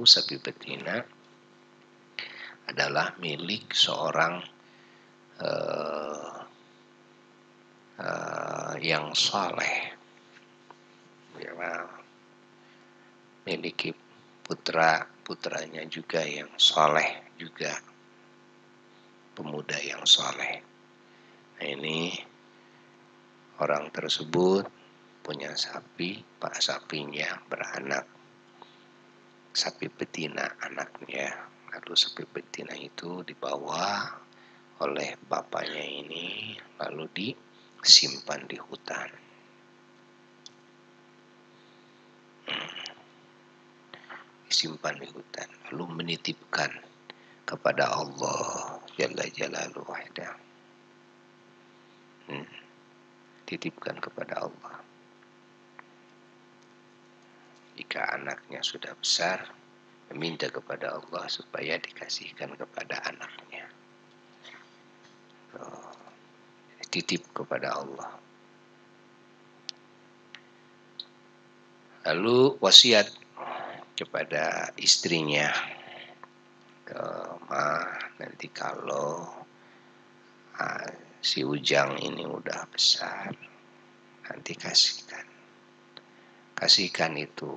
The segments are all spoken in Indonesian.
sapi betina adalah milik seorang yang saleh, ya, miliki putranya juga yang saleh, juga pemuda yang saleh. Nah, ini orang tersebut punya sapi, pak sapinya beranak, sapi betina anaknya. Lalu sapi betina itu dibawa oleh bapaknya ini lalu disimpan di hutan. Disimpan di hutan lalu menitipkan kepada Allah Jalla Jalaluhu wahda. Titipkan kepada Allah. Jika anaknya sudah besar, meminta kepada Allah supaya dikasihkan kepada anaknya. Titip kepada Allah. Lalu wasiat kepada istrinya, nanti kalau si Ujang ini udah besar, nanti kasihkan itu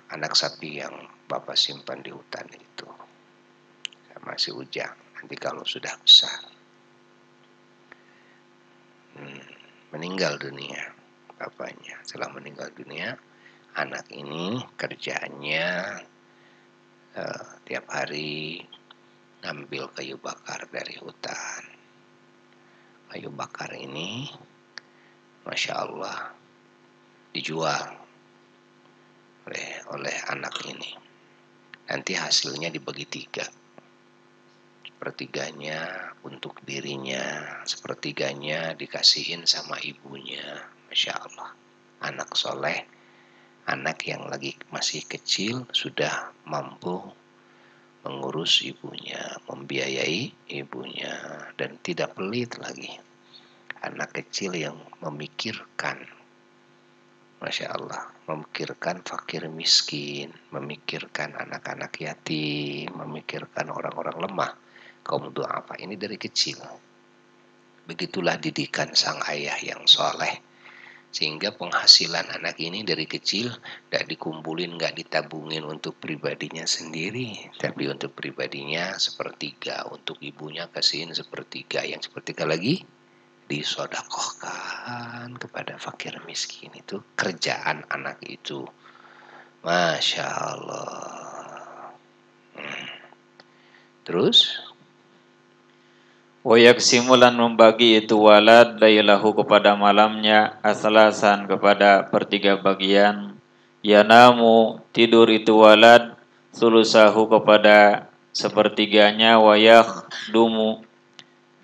anak sapi yang bapak simpan di hutan itu sama si Ujang. Nanti kalau sudah besar, meninggal dunia bapaknya. Setelah meninggal dunia, anak ini kerjaannya tiap hari ngambil kayu bakar dari hutan. Kayu bakar ini, Masya Allah, dijual oleh anak ini. Nanti hasilnya dibagi 3. Sepertiganya untuk dirinya, sepertiganya dikasihin sama ibunya. Masya Allah, anak soleh, anak yang lagi masih kecil sudah mampu mengurus ibunya, membiayai ibunya, dan tidak pelit lagi. Anak kecil yang memikirkan, Masya Allah, memikirkan fakir miskin, memikirkan anak-anak yatim, memikirkan orang-orang lemah, kaum du'afa. Ini dari kecil. Begitulah didikan sang ayah yang soleh. Sehingga penghasilan anak ini dari kecil gak dikumpulin, gak ditabungin untuk pribadinya sendiri, tapi untuk pribadinya sepertiga, untuk ibunya kasihin sepertiga, yang sepertiga lagi disodakohkan kepada fakir miskin. Itu kerjaan anak itu. Masya Allah. Terus Wayaksimulan membagi itu walad laylahu kepada malamnya, asalasan kepada pertiga bagian, yanamu tidur itu walad, sulusahu kepada sepertiganya, wayakhdumu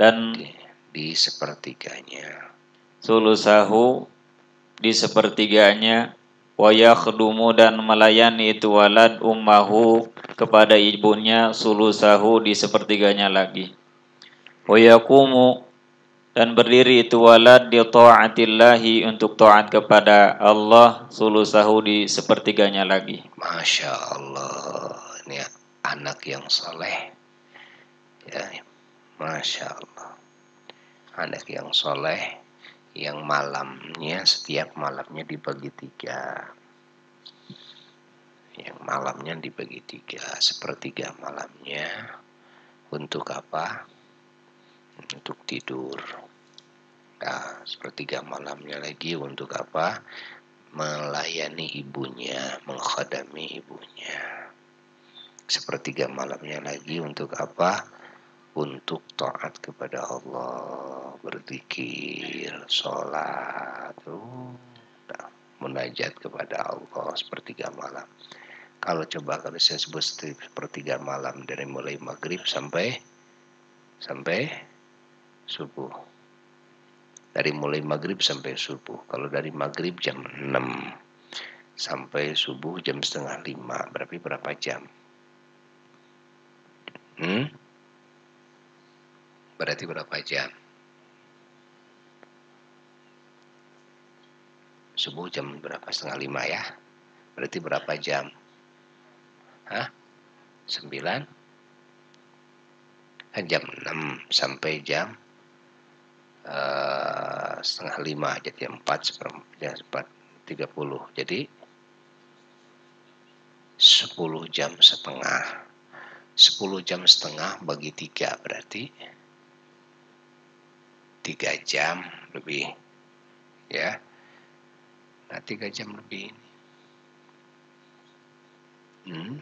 dan di sepertiganya, sulusahu di sepertiganya, wayakhdumu dan melayani itu walad ummahu kepada ibunya, sulusahu di sepertiganya lagi. Wayakumu dan berdiri itu walad di ta'atillahi untuk taat kepada Allah, sulusahu di sepertiganya lagi. Masya Allah, ini anak yang soleh, ya, Masya Allah, anak yang soleh, yang malamnya, setiap malamnya dibagi 3. Yang malamnya dibagi 3, sepertiga malamnya untuk apa? Untuk tidur. Nah, sepertiga malamnya lagi untuk apa? Melayani ibunya, menghadami ibunya. Sepertiga malamnya lagi untuk apa? Untuk taat kepada Allah, berzikir, sholat, munajat kepada Allah sepertiga malam. Kalau saya sebut sepertiga malam dari mulai maghrib sampai subuh. Dari mulai maghrib sampai subuh. Kalau dari maghrib jam 6 sampai subuh jam 4:30, berarti berapa jam? Berarti berapa jam? Subuh jam berapa? 4:30 ya. Berarti berapa jam? 9 jam 6 sampai jam setengah 5, jadi 4:30, jadi 10 jam setengah. 10 jam setengah bagi 3 berarti 3 jam lebih, ya. Nah, 3 jam lebih ini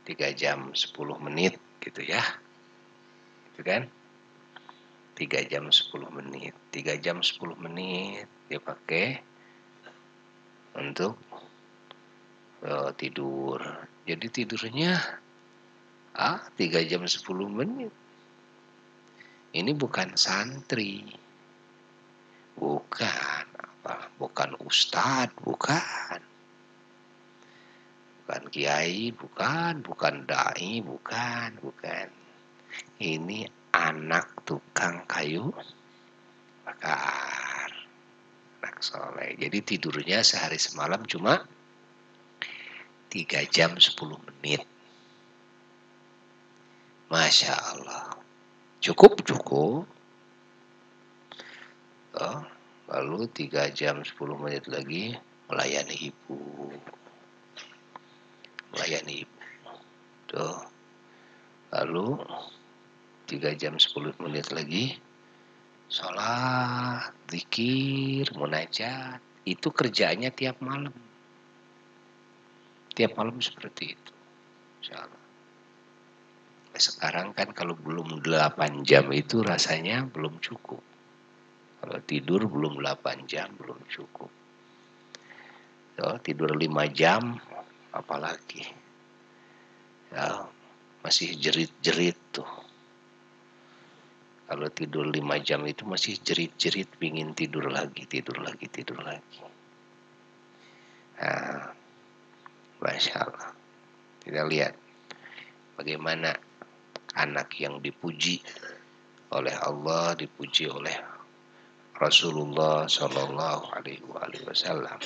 3 jam 10 menit gitu ya, gitu kan. 3 jam 10 menit. 3 jam 10 menit dia pakai untuk tidur. Jadi tidurnya 3 jam 10 menit. Ini bukan santri. Bukan ustadz, bukan kiai, bukan dai, bukan. Ini anak tukang kayu bakar, anak soleh. Jadi tidurnya sehari semalam cuma 3 jam 10 menit. Masya Allah. Cukup. Lalu 3 jam 10 menit lagi melayani ibu. Tuh. Lalu 3 jam 10 menit lagi sholat, zikir, munajat. Itu kerjaannya tiap malam. Tiap malam seperti itu. Insyaallah. Sekarang kan kalau belum 8 jam itu rasanya belum cukup. Kalau tidur belum 8 jam belum cukup. Tidur 5 jam apalagi. Ya, masih jerit-jerit tuh. Kalau tidur 5 jam itu masih jerit-jerit pingin tidur lagi. Nah, Masya Allah. Kita lihat bagaimana anak yang dipuji oleh Allah, dipuji oleh Rasulullah Shallallahu Alaihi Wasallam,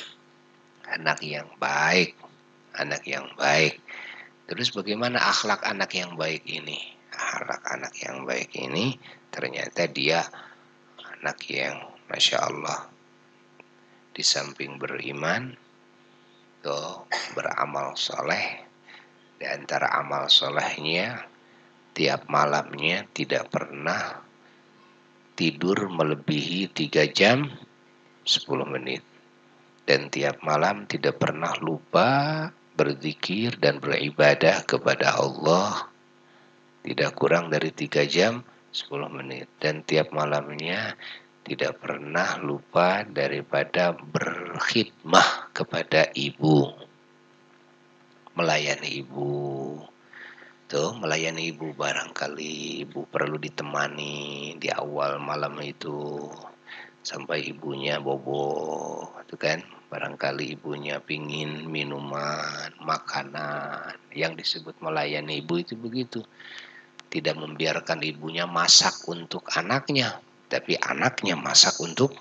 anak yang baik. Terus bagaimana akhlak anak yang baik ini? Akhlak anak yang baik ini ternyata dia anak yang Masya Allah, di samping beriman, beramal soleh. Di antara amal solehnya, tiap malamnya tidak pernah tidur melebihi 3 jam 10 menit. Dan tiap malam tidak pernah lupa berzikir dan beribadah kepada Allah tidak kurang dari 3 jam 10 menit. Dan tiap malamnya tidak pernah lupa daripada berkhidmah kepada ibu, melayani ibu. Melayani ibu, barangkali ibu perlu ditemani di awal malam itu sampai ibunya bobo, itu kan. Barangkali ibunya pingin minuman, makanan. Yang disebut melayani ibu itu begitu. Tidak membiarkan ibunya masak untuk anaknya, tapi anaknya masak untuk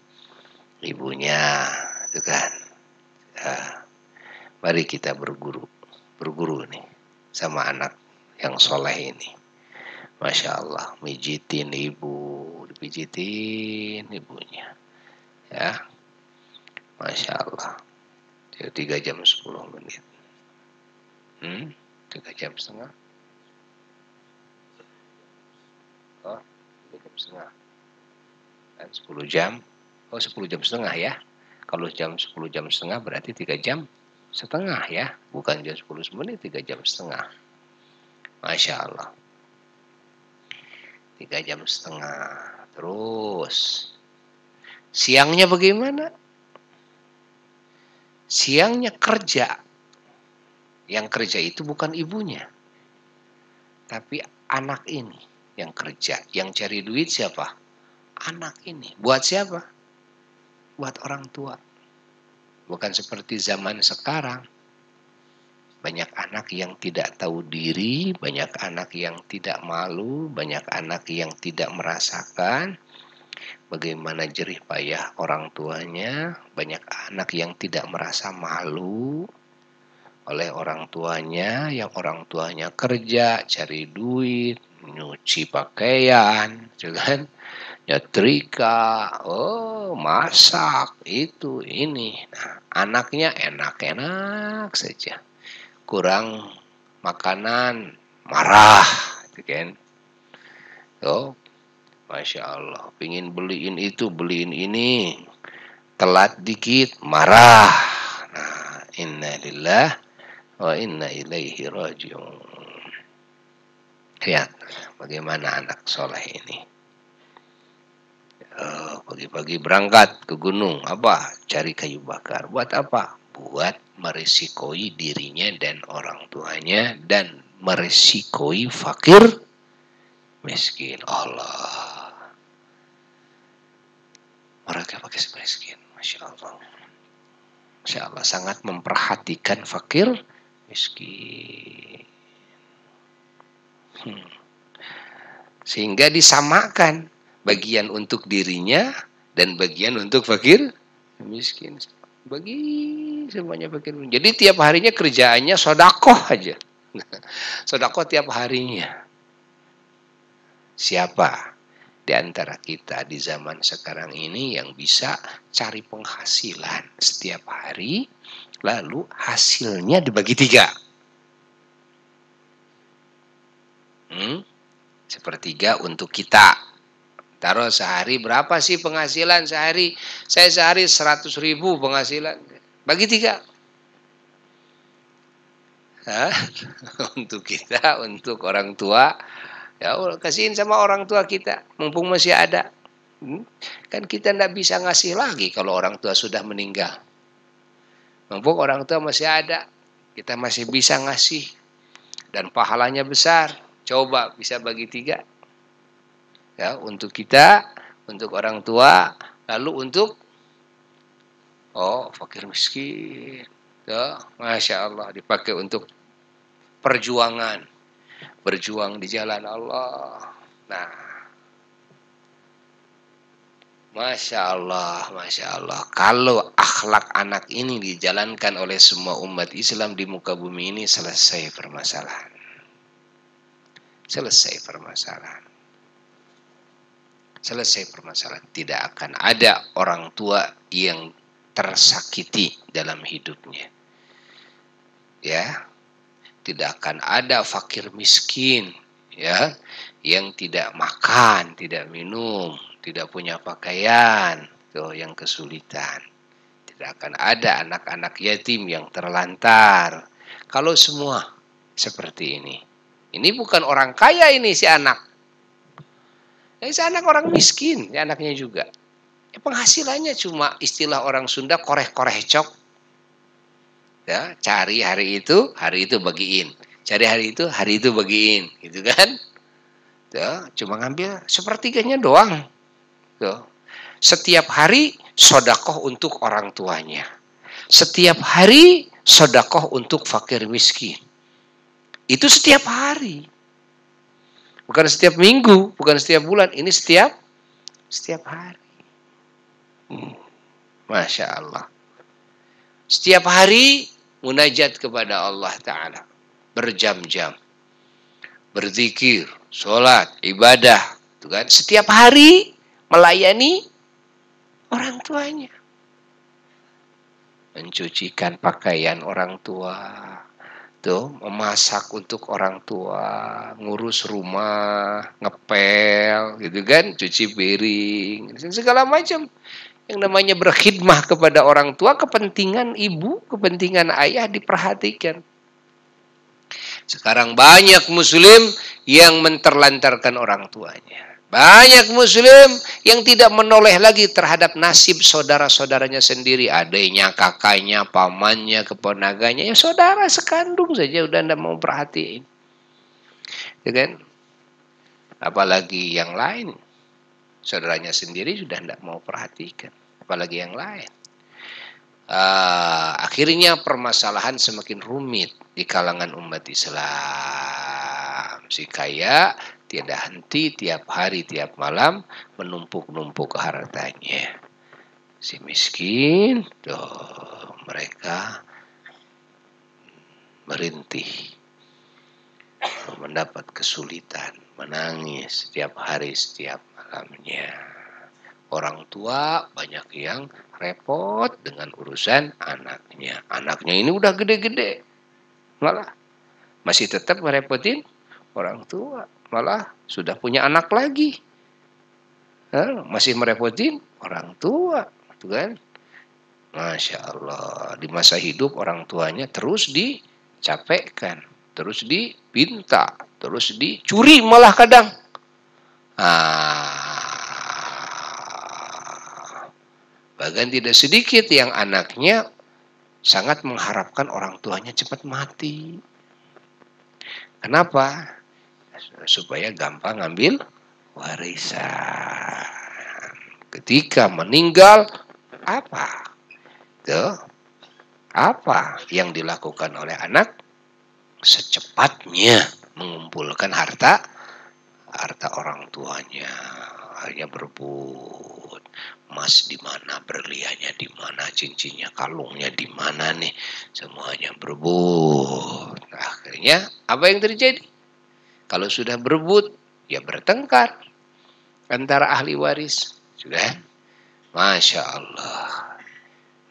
ibunya, itu kan. Mari kita berguru nih sama anak yang soleh ini. Masya Allah, mijitin dipijitin ibunya, ya. Masya Allah. 3 jam 10 menit. 3 jam setengah. 3 jam setengah. Dan 10 jam. 10 jam setengah ya. Kalau 10 jam setengah berarti 3 jam setengah ya. Bukan jam 10 menit, 3 jam setengah. Masya Allah. 3 jam setengah. Terus siangnya bagaimana? Siangnya kerja. Yang kerja itu bukan ibunya, tapi anak ini yang kerja. Yang cari duit siapa? Anak ini. Buat siapa? Buat orang tua. Bukan seperti zaman sekarang. Banyak anak yang tidak tahu diri, banyak anak yang tidak malu, banyak anak yang tidak merasakan bagaimana jerih payah orang tuanya, banyak anak yang tidak merasa malu, oleh orang tuanya, yang orang tuanya kerja, cari duit, nyuci pakaian, gitu kan? Nyetrika, oh masak, itu, ini. Nah, anaknya enak-enak saja. Kurang makanan, marah, gitu kan? Oh, Masya Allah, pingin beliin itu, beliin ini, telat dikit, marah. Nah, innalillah wa inna ilaihi rajiun. Lihat bagaimana anak soleh ini. Pagi-pagi berangkat ke gunung, apa? Cari kayu bakar. Buat apa? Buat meresikoi dirinya dan orang tuanya dan meresikoi fakir miskin. Allah. Mereka pakai miskin. Masya Allah. Masya Allah, sangat memperhatikan fakir miskin. Sehingga disamakan bagian untuk dirinya dan bagian untuk fakir miskin. Bagi semuanya fakir. Jadi tiap harinya kerjaannya sodakoh aja. Sodakoh tiap harinya. Siapa di antara kita di zaman sekarang ini yang bisa cari penghasilan setiap hari, lalu hasilnya dibagi 3? Sepertiga untuk kita. Taruh sehari berapa sih penghasilan sehari? Saya sehari 100.000 penghasilan. Bagi 3. Untuk kita, untuk orang tua. Ya Allah, kasihin sama orang tua kita. Mumpung masih ada. Kan kita tidak bisa ngasih lagi kalau orang tua sudah meninggal. Mumpung orang tua masih ada, kita masih bisa ngasih. Dan pahalanya besar. Coba bisa bagi 3. Ya, untuk kita, untuk orang tua, lalu untuk fakir miskin. Ya, Masya Allah, dipakai untuk perjuangan, berjuang di jalan Allah. Nah, Masya Allah, Masya Allah. Kalau akhlak anak ini dijalankan oleh semua umat Islam di muka bumi ini, selesai permasalahan. Selesai permasalahan. Selesai permasalahan. Tidak akan ada orang tua yang tersakiti dalam hidupnya. Ya, tidak akan ada fakir miskin, ya, yang tidak makan, tidak minum, tidak punya pakaian, tuh yang kesulitan. Tidak akan ada anak-anak yatim yang terlantar. Kalau semua seperti ini bukan orang kaya ini si anak. Si anak orang miskin, si anaknya juga. Penghasilannya cuma istilah orang Sunda koreh-koreh cok. Ya, cari hari itu bagiin. Cari hari itu bagiin, gitu kan? Ya, cuma ngambil sepertiganya doang. Tuh. Setiap hari sodakoh untuk orang tuanya. Setiap hari sodakoh untuk fakir miskin. Itu setiap hari. Bukan setiap minggu, bukan setiap bulan. Ini setiap hari. Masya Allah. Setiap hari munajat kepada Allah Ta'ala. Berjam-jam. Berzikir, sholat, ibadah. Itu kan? Setiap hari melayani orang tuanya. Mencucikan pakaian orang tua. Tuh, memasak untuk orang tua, ngurus rumah, ngepel, gitu kan, cuci piring, segala macam. Yang namanya berkhidmah kepada orang tua, kepentingan ibu, kepentingan ayah diperhatikan. Sekarang banyak muslim yang menterlantarkan orang tuanya. Banyak muslim yang tidak menoleh lagi terhadap nasib saudara-saudaranya sendiri. Adiknya, kakaknya, pamannya, keponaganya. Ya saudara sekandung saja udah tidak mau perhatiin. Ya kan? Apalagi yang lain. Saudaranya sendiri sudah tidak mau perhatikan. Apalagi yang lain. Akhirnya permasalahan semakin rumit di kalangan umat Islam. Si kaya tiada henti tiap hari tiap malam menumpuk-numpuk hartanya. Si miskin, mereka merintih, mendapat kesulitan, menangis setiap hari, setiap malamnya. Orang tua banyak yang repot dengan urusan anaknya. Anaknya ini udah gede-gede, malah masih tetap merepotin orang tua. Malah sudah punya anak lagi, masih merepotin orang tua, gitu kan? Masya Allah, di masa hidup orang tuanya terus dicapekkan, terus dipinta, terus dicuri malah kadang. Bahkan tidak sedikit yang anaknya sangat mengharapkan orang tuanya cepat mati. Kenapa? Supaya gampang ngambil warisan. Ketika meninggal, apa? Apa yang dilakukan oleh anak? Secepatnya mengumpulkan harta orang tuanya. Hanya berebut, emas di mana, berliannya di mana, cincinnya, kalungnya di mana nih, semuanya berebut. Akhirnya apa yang terjadi? Kalau sudah berebut, ya bertengkar antara ahli waris. Sudah, Masya Allah.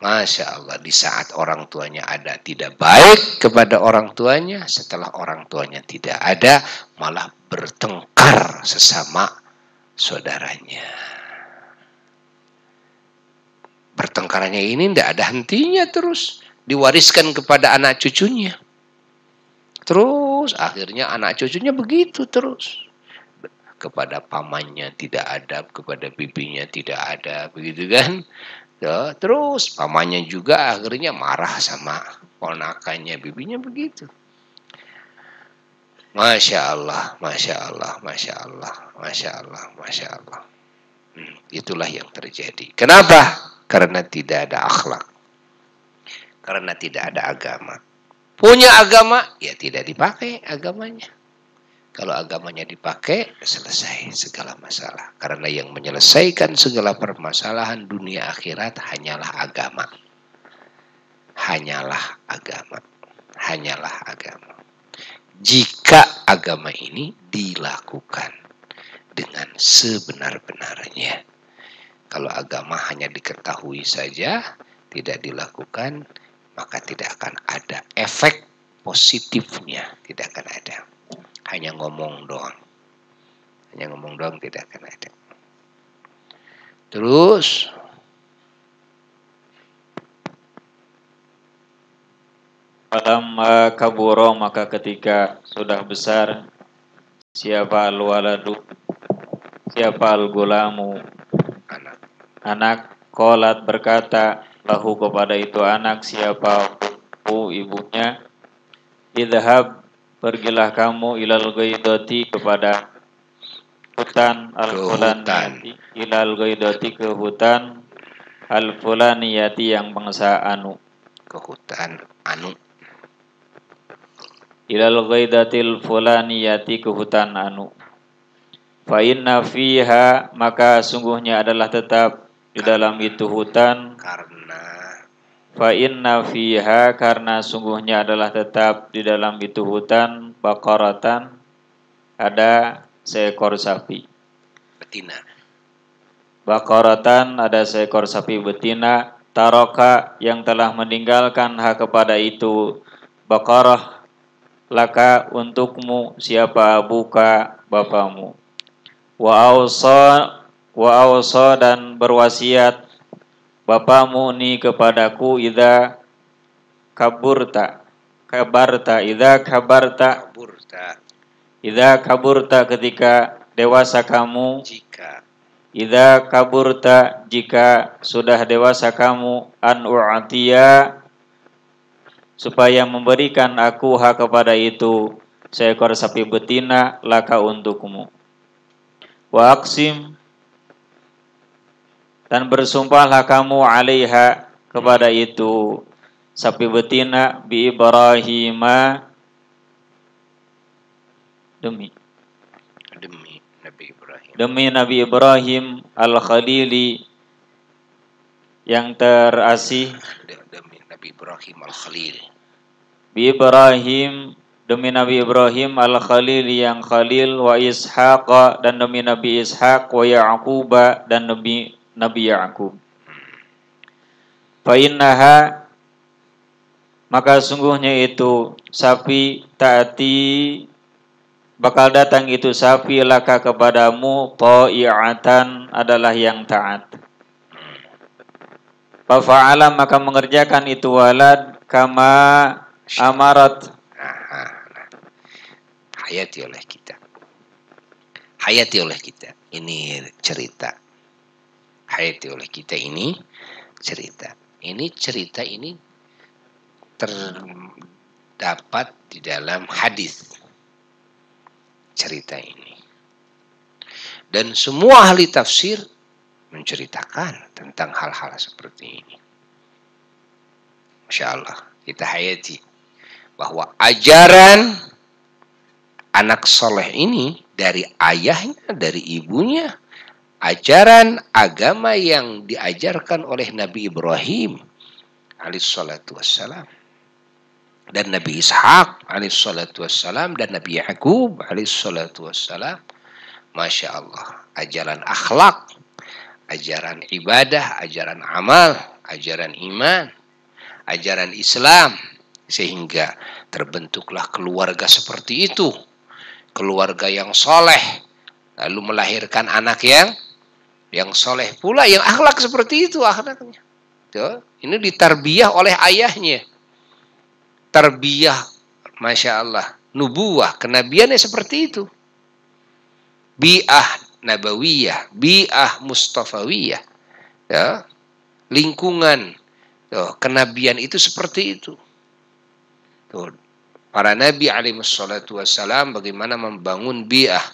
Masya Allah, di saat orang tuanya ada tidak baik kepada orang tuanya, setelah orang tuanya tidak ada malah bertengkar sesama saudaranya. Pertengkarannya ini tidak ada hentinya, terus diwariskan kepada anak cucunya. Terus akhirnya anak cucunya begitu terus. Kepada pamannya tidak adab, kepada bibinya tidak adab, begitu kan? Ya, terus pamannya juga akhirnya marah sama ponakannya, bibinya begitu. Masya Allah, Masya Allah, Masya Allah, Masya Allah, Masya Allah. Itulah yang terjadi. Kenapa? Karena tidak ada akhlak. Karena tidak ada agama. Punya agama, ya tidak dipakai agamanya. Kalau agamanya dipakai, selesai segala masalah. Karena yang menyelesaikan segala permasalahan dunia akhirat hanyalah agama. Hanyalah agama. Hanyalah agama. Jika agama ini dilakukan dengan sebenar-benarnya. Kalau agama hanya diketahui saja, tidak dilakukan, maka tidak akan ada efek positifnya. Tidak akan ada. Hanya ngomong doang. Hanya ngomong doang, tidak akan ada. Terus falamma kaburo, maka ketika sudah besar, siapa al-waladu, siapa al-gulamu, anak, qolat berkata, lahu kepada itu anak, siapa ibunya, idhab, pergilah kamu ilal ghaidati, kepada hutan al-fulaniyati, ilal ghaidati, ke hutan al-fulaniyati, yang bangsa anu, ke hutan anu, ilal ghaidatil fulaniyati, ke hutan anu. Fa inna fiha, maka sungguhnya adalah tetap di dalam itu hutan. Fa inna fiha, karena sungguhnya adalah tetap di dalam itu hutan, baqaratan, ada seekor sapi betina. Baqaratan, ada seekor sapi betina, taroka, yang telah meninggalkan hak kepada itu baqarah, laka, untukmu, siapa abuka, bapamu, wa awsa, dan berwasiat bapamu ni kepadaku, idza kabarta, ketika dewasa kamu, idza kaburta, jika sudah dewasa kamu, an u'tiya, supaya memberikan aku hak kepada itu seekor sapi betina, laka, untukmu, wa aqsim, dan bersumpahlah kamu, alaiha, kepada itu sapi betina, bi Ibrahima, demi Nabi Ibrahim al-Khalili, yang terasih, demi Nabi Ibrahim al-Khalil, Bi Ibrahim, demi Nabi Ibrahim al-Khalil yang Khalil, wa Ishaq, dan demi Nabi Ishaq, wa Ya'qub, dan Nabi Ya'qub. Fa innaha, maka sungguhnya itu sapi taati, bakal datang itu sapi laka kepadamu, ta'i'atan, adalah yang taat. Fa fa'ala, maka mengerjakan itu walad kama amarat. Hayati oleh kita. Hayati oleh kita. Ini cerita. Hayati oleh kita ini cerita. Ini cerita ini terdapat di dalam hadis. Cerita ini. Dan semua ahli tafsir menceritakan tentang hal-hal seperti ini. Masya Allah. Kita hayati bahwa ajaran anak soleh ini dari ayahnya, dari ibunya, ajaran agama yang diajarkan oleh Nabi Ibrahim alaihissalatu wassalam, dan Nabi Ishaq alaihissalatu wassalam, dan Nabi Ya'qub alaihissalatu wassalam. Masya Allah, ajaran akhlak, ajaran ibadah, ajaran amal, ajaran iman, ajaran Islam, sehingga terbentuklah keluarga seperti itu, keluarga yang soleh, lalu melahirkan anak yang soleh pula, yang akhlak seperti itu akhlaknya. Tuh, ini ditarbiyah oleh ayahnya, tarbiyah, masya Allah, nubuwah, kenabiannya seperti itu, bi'ah nabawiyah, bi'ah mustafawiyah, ya, lingkungan. Tuh, kenabian itu seperti itu. Tuh, para nabi alaihissalatu wassalam bagaimana membangun bi'ah,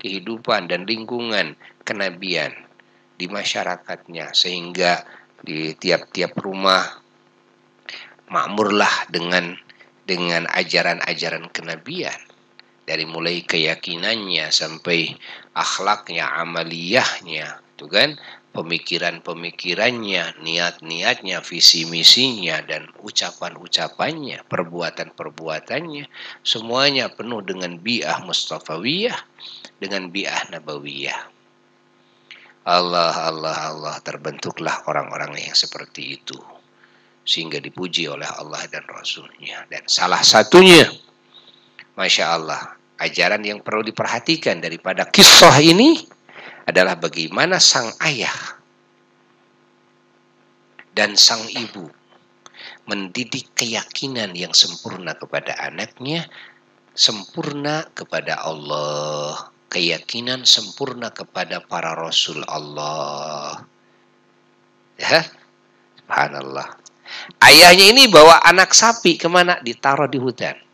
kehidupan dan lingkungan kenabian di masyarakatnya, sehingga di tiap-tiap rumah makmurlah dengan ajaran-ajaran kenabian, dari mulai keyakinannya sampai akhlaknya, amaliyahnya, itu kan, pemikiran-pemikirannya, niat-niatnya, visi-misinya, dan ucapan-ucapannya, perbuatan-perbuatannya, semuanya penuh dengan bi'ah mustafawiyah, dengan bi'ah nabawiyah. Allah, Allah, Allah, terbentuklah orang-orang yang seperti itu, sehingga dipuji oleh Allah dan Rasulnya. Dan salah satunya, Masya Allah, ajaran yang perlu diperhatikan daripada kisah ini adalah bagaimana sang ayah dan sang ibu mendidik keyakinan yang sempurna kepada anaknya, sempurna kepada Allah, keyakinan sempurna kepada para Rasul Allah. Ya, subhanallah. Ayahnya ini bawa anak sapi kemana? Ditaruh di hutan.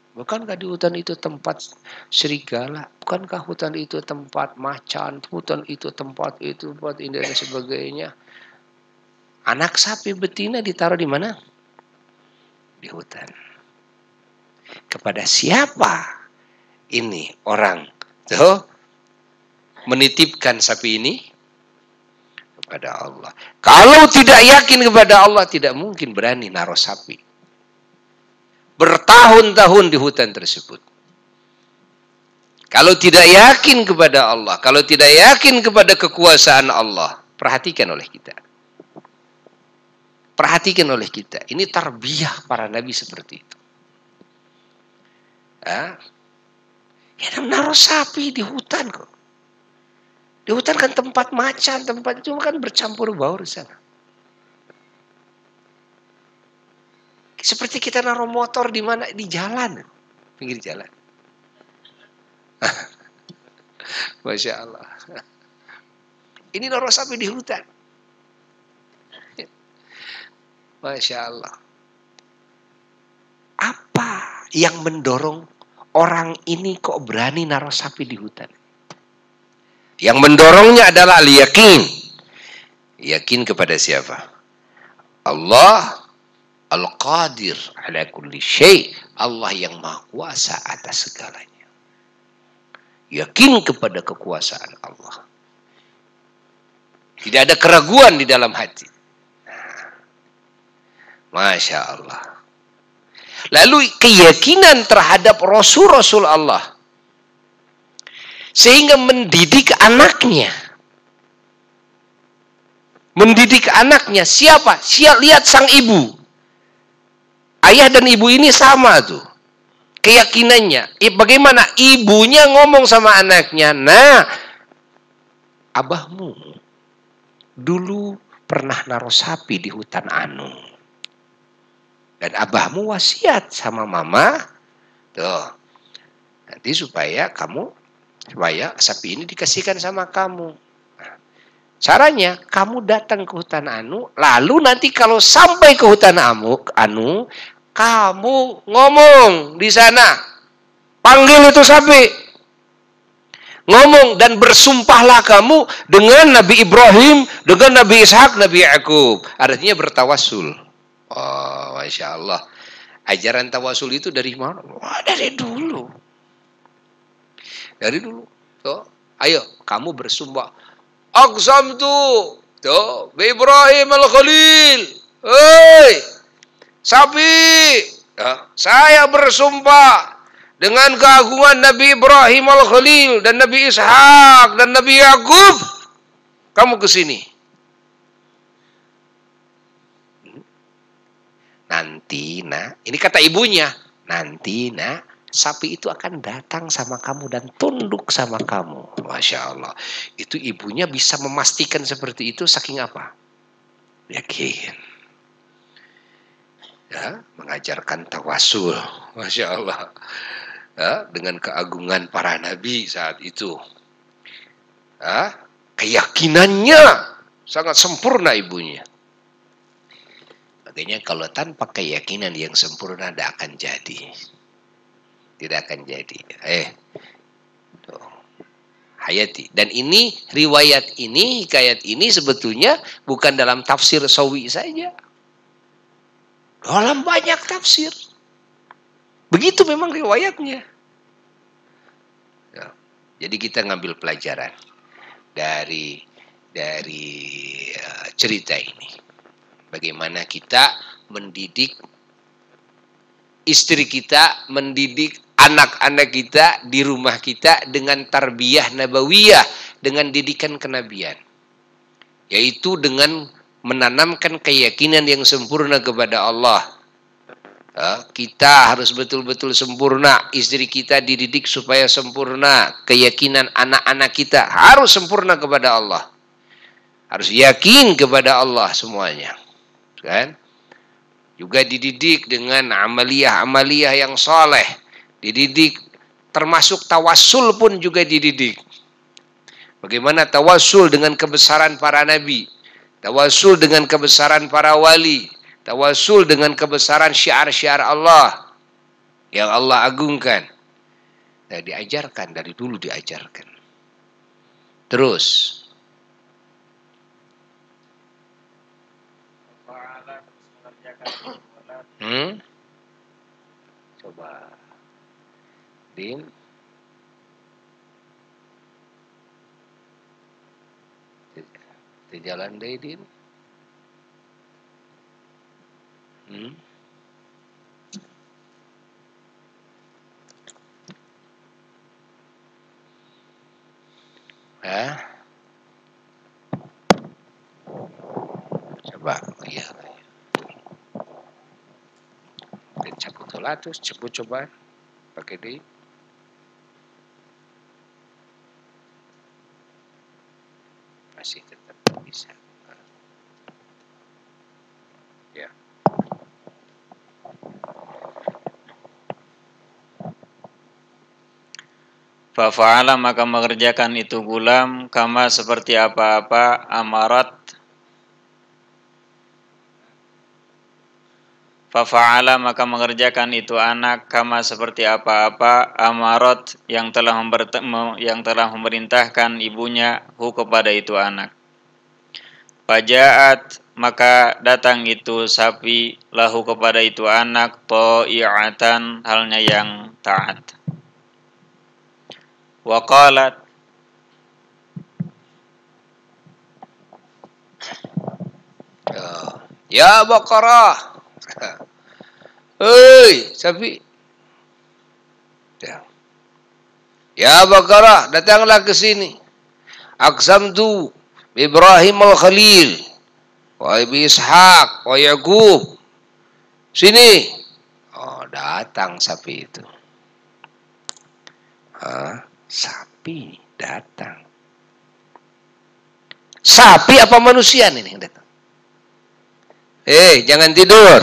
Bukankah di hutan itu tempat serigala? Bukankah hutan itu tempat macan? Hutan itu tempat ini dan sebagainya. Anak sapi betina ditaruh di mana? Di hutan. Kepada siapa ini orang tuh menitipkan sapi ini? Kepada Allah. Kalau tidak yakin kepada Allah, tidak mungkin berani naruh sapi bertahun-tahun di hutan tersebut. Kalau tidak yakin kepada Allah, kalau tidak yakin kepada kekuasaan Allah, perhatikan oleh kita. Perhatikan oleh kita. Ini tarbiyah para nabi seperti itu. Ya, naruh sapi di hutan kok. Di hutan kan tempat macan, tempat itu kan bercampur baur di sana. Seperti kita naruh motor di mana? Di jalan, pinggir jalan. Masya Allah. Ini naruh sapi di hutan. Masya Allah. Apa yang mendorong orang ini kok berani naruh sapi di hutan? Yang mendorongnya adalah al-yakin. Yakin kepada siapa? Allah Al-Qadir ala kulli syai', Allah yang maha kuasa atas segalanya. Yakin kepada kekuasaan Allah. Tidak ada keraguan di dalam hati. Masya Allah. Lalu keyakinan terhadap Rasul-Rasul Allah. Sehingga mendidik anaknya. Mendidik anaknya. Siapa? Lihat sang ibu. Ayah dan ibu ini sama tuh. Keyakinannya. Bagaimana? Ibunya ngomong sama anaknya. Nah, abahmu dulu pernah naruh sapi di hutan anu. Dan abahmu wasiat sama mama. Tuh. Nanti supaya sapi ini dikasihkan sama kamu. Nah, caranya kamu datang ke hutan anu, lalu nanti kalau sampai ke hutan anu, kamu ngomong di sana, panggil itu sapi, ngomong dan bersumpahlah kamu dengan Nabi Ibrahim, dengan Nabi Ishak, Nabi Yakub. Artinya bertawasul. Oh, Masya Allah. Ajaran tawasul itu dari mana? Wah, dari dulu. Dari dulu. Tuh, ayo kamu bersumpah. Aqsamtu tuh bi Ibrahim al-Khalil. Hei, sapi. Saya bersumpah dengan keagungan Nabi Ibrahim al-Khalil dan Nabi Ishak dan Nabi Yakub. Kamu ke sini. Nanti, ini kata ibunya. Nanti, sapi itu akan datang sama kamu dan tunduk sama kamu. Masya Allah. Itu ibunya bisa memastikan seperti itu saking apa? Yakin. Ya, mengajarkan tawasul. Masya Allah. Ya, dengan keagungan para nabi saat itu. Ya, keyakinannya sangat sempurna ibunya. Makanya kalau tanpa keyakinan yang sempurna tidak akan jadi. Tidak akan jadi. Hayati. Dan ini, riwayat ini, hikayat ini sebetulnya bukan dalam tafsir Sawi saja. Dalam banyak tafsir. Begitu memang riwayatnya. Ya. Jadi kita ngambil pelajaran dari cerita ini. Bagaimana kita mendidik istri kita, mendidik anak-anak kita di rumah kita dengan tarbiyah nabawiyah, dengan didikan kenabian. Yaitu dengan menanamkan keyakinan yang sempurna kepada Allah. Kita harus betul-betul sempurna. Istri kita dididik supaya sempurna. Keyakinan anak-anak kita harus sempurna kepada Allah. Harus yakin kepada Allah semuanya. Kan? Juga dididik dengan amaliyah-amaliyah yang soleh. Dididik termasuk tawasul pun juga dididik. Bagaimana tawasul dengan kebesaran para nabi. Tawasul dengan kebesaran para wali. Tawasul dengan kebesaran syiar-syiar Allah. Yang Allah agungkan. Nah, diajarkan, dari dulu diajarkan. Terus. Coba Din di jalan deh Din. Coba ya. Cabut lah terus, cabut coba pakai D. Masih tetap bisa. Ya. Fafa'ala maka mengerjakan itu gulam kama seperti apa-apa amarat. Fafa'ala maka mengerjakan itu anak kama seperti apa-apa amarat yang telah memerintahkan ibunya kepada itu anak. Fajaat maka datang itu sapi lahu kepada itu anak ta'i'atan halnya yang taat. Wa qalat ya Baqarah Hei, sapi. Ya Bakarah, datanglah ke sini. Aqsamtu Ibrahim al-Khalil wa Ibi Ishaq wa Yaqub. Sini. Oh, datang sapi itu. Sapi datang. Sapi apa manusia nih yang datang? Jangan tidur.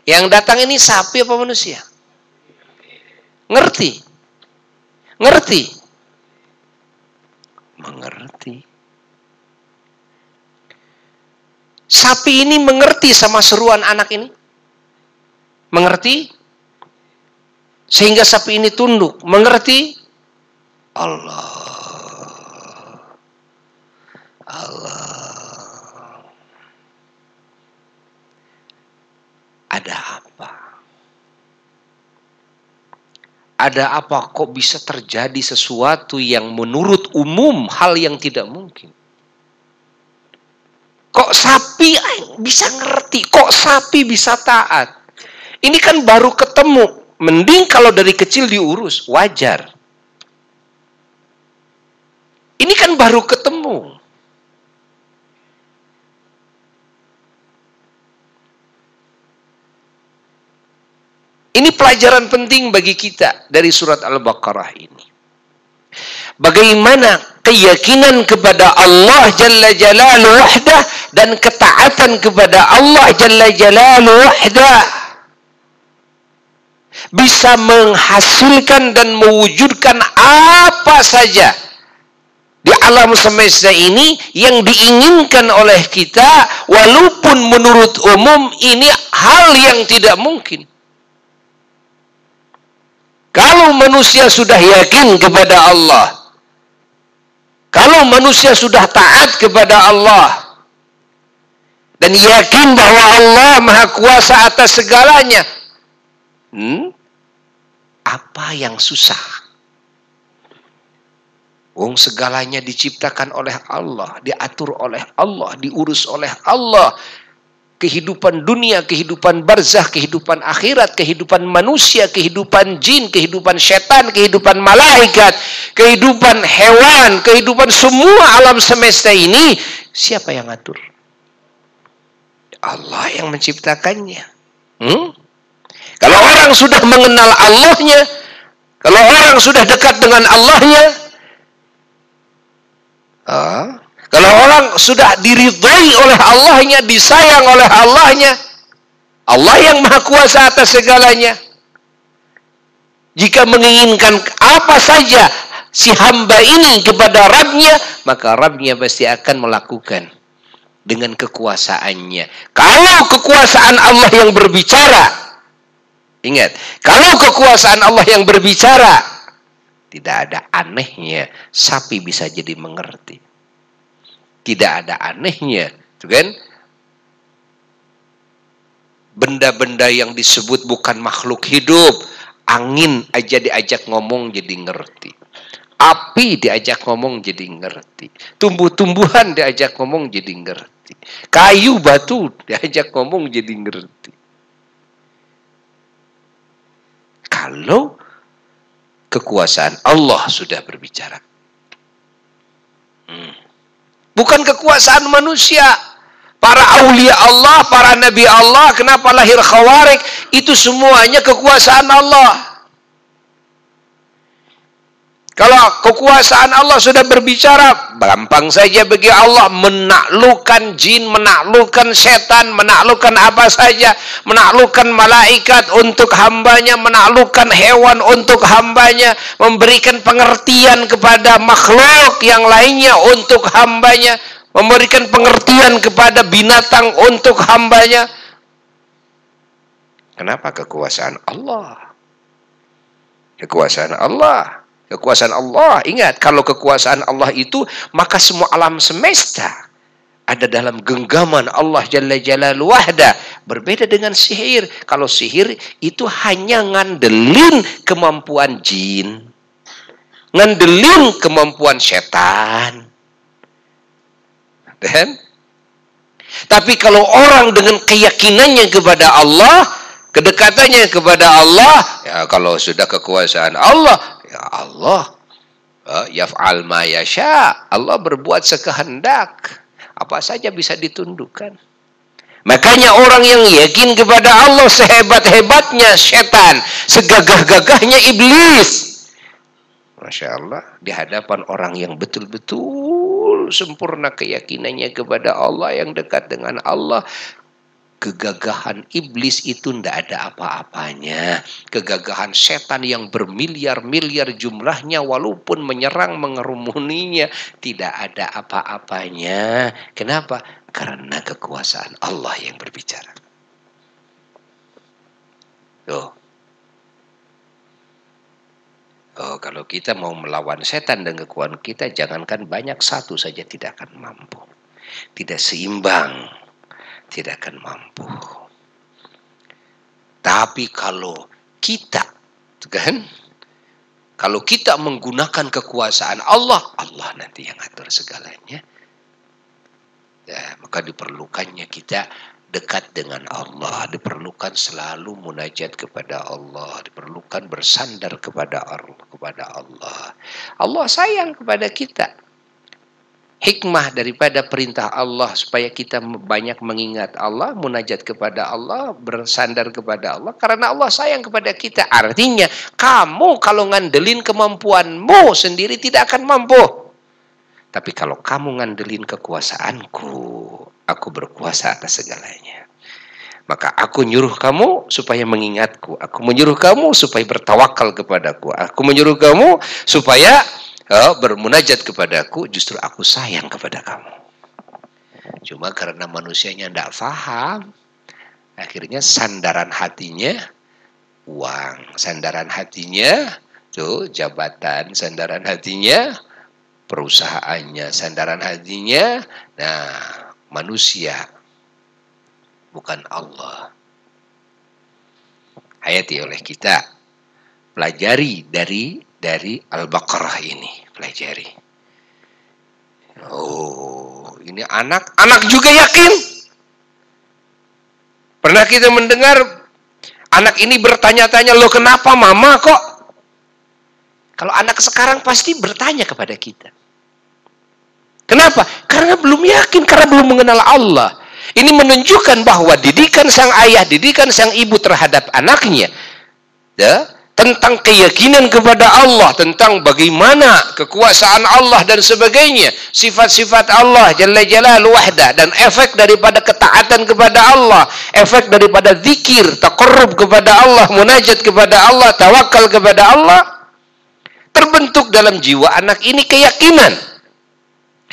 Yang datang ini sapi apa manusia? Ngerti? Ngerti? Mengerti. Sapi ini mengerti sama seruan anak ini? Mengerti? Sehingga sapi ini tunduk. Mengerti? Allah. Ada apa? Ada apa kok bisa terjadi sesuatu yang menurut umum hal yang tidak mungkin? Kok sapi bisa ngerti? Kok sapi bisa taat? Ini kan baru ketemu. Mending kalau dari kecil diurus, wajar. Ini kan baru ketemu. Ini pelajaran penting bagi kita dari surat Al-Baqarah ini. Bagaimana keyakinan kepada Allah Jalla Jalaluhu wahdah dan ketaatan kepada Allah Jalla Jalaluhu wahdah bisa menghasilkan dan mewujudkan apa saja di alam semesta ini yang diinginkan oleh kita, walaupun menurut umum ini hal yang tidak mungkin. Kalau manusia sudah yakin kepada Allah, kalau manusia sudah taat kepada Allah, dan yakin bahwa Allah Maha Kuasa atas segalanya, apa yang susah? Segalanya diciptakan oleh Allah, diatur oleh Allah, diurus oleh Allah. Kehidupan dunia, kehidupan barzah, kehidupan akhirat, kehidupan manusia, kehidupan jin, kehidupan setan, kehidupan malaikat, kehidupan hewan, kehidupan semua alam semesta ini, siapa yang atur? Allah yang menciptakannya. Kalau orang sudah mengenal Allahnya, kalau orang sudah dekat dengan Allahnya, kalau orang sudah diridhai oleh Allahnya, disayang oleh Allahnya, Allah yang Maha Kuasa atas segalanya, jika menginginkan apa saja si hamba ini kepada Rabbnya, maka Rabbnya pasti akan melakukan dengan kekuasaannya. Kalau kekuasaan Allah yang berbicara, ingat, kalau kekuasaan Allah yang berbicara, tidak ada anehnya sapi bisa jadi mengerti. Tidak ada anehnya, kan? Benda-benda yang disebut bukan makhluk hidup, angin aja diajak ngomong jadi ngerti. Api diajak ngomong jadi ngerti. Tumbuh-tumbuhan diajak ngomong jadi ngerti. Kayu batu diajak ngomong jadi ngerti. Kalau kekuasaan Allah sudah berbicara. Bukan kekuasaan manusia. Para aulia Allah, para nabi Allah, kenapa lahir khawarik? Itu semuanya kekuasaan Allah. Kalau kekuasaan Allah sudah berbicara, gampang saja bagi Allah menaklukkan jin, menaklukkan setan, menaklukkan apa saja, menaklukkan malaikat untuk hambanya, menaklukkan hewan untuk hambanya, memberikan pengertian kepada makhluk yang lainnya untuk hambanya, memberikan pengertian kepada binatang untuk hambanya. Kenapa? Kekuasaan Allah. Kekuasaan Allah. Kekuasaan Allah, ingat, kalau kekuasaan Allah itu, maka semua alam semesta ada dalam genggaman Allah Jalla Jalaluhu wahdah. Berbeda dengan sihir. Kalau sihir itu hanya ngandelin kemampuan jin, ngandelin kemampuan setan. Dan tapi kalau orang dengan keyakinannya kepada Allah, Kedekatannya kepada Allah, ya kalau sudah kekuasaan Allah, ya Allah yaf'al ma yasha, Allah berbuat sekehendak, apa saja bisa ditundukkan. Makanya orang yang yakin kepada Allah sehebat-hebatnya setan, segagah-gagahnya iblis, Masya Allah, di hadapan orang yang betul-betul sempurna keyakinannya kepada Allah, yang dekat dengan Allah, kegagahan iblis itu tidak ada apa-apanya. Kegagahan setan yang bermiliar-miliar jumlahnya, walaupun menyerang mengerumuninya, tidak ada apa-apanya. Kenapa? Karena kekuasaan Allah yang berbicara. Tuh. Oh, kalau kita mau melawan setan dan kekuatan kita, jangankan banyak, satu saja tidak akan mampu. Tidak seimbang, tidak akan mampu. Tapi kalau kita, kan, kalau kita menggunakan kekuasaan Allah, Allah nanti yang atur segalanya. Ya, maka diperlukannya kita dekat dengan Allah, diperlukan selalu munajat kepada Allah, diperlukan bersandar kepada Allah. Allah sayang kepada kita. Hikmah daripada perintah Allah supaya kita banyak mengingat Allah, munajat kepada Allah, bersandar kepada Allah, karena Allah sayang kepada kita. Artinya kamu kalau ngandelin kemampuanmu sendiri tidak akan mampu. Tapi kalau kamu ngandelin kekuasaanku, aku berkuasa atas segalanya. Maka aku nyuruh kamu supaya mengingatku, aku menyuruh kamu supaya bertawakal kepadaku, aku menyuruh kamu supaya bermunajat kepadaku, justru aku sayang kepada kamu. Cuma karena manusianya tidak paham, akhirnya sandaran hatinya uang, sandaran hatinya tuh jabatan, sandaran hatinya perusahaannya, sandaran hatinya manusia, bukan Allah. Hayati oleh kita, pelajari dari Al-Baqarah ini, pelajari. Oh, ini anak juga yakin. Pernah kita mendengar anak ini bertanya-tanya, loh kenapa mama kok? Kalau anak sekarang pasti bertanya kepada kita. Kenapa? Karena belum yakin, karena belum mengenal Allah. Ini menunjukkan bahwa didikan sang ayah, didikan sang ibu terhadap anaknya, ya, tentang keyakinan kepada Allah, tentang bagaimana kekuasaan Allah dan sebagainya, sifat-sifat Allah Jalla Jalaluhu wahda, dan efek daripada ketaatan kepada Allah, efek daripada zikir, taqarrub kepada Allah, munajat kepada Allah, tawakal kepada Allah, terbentuk dalam jiwa anak ini keyakinan.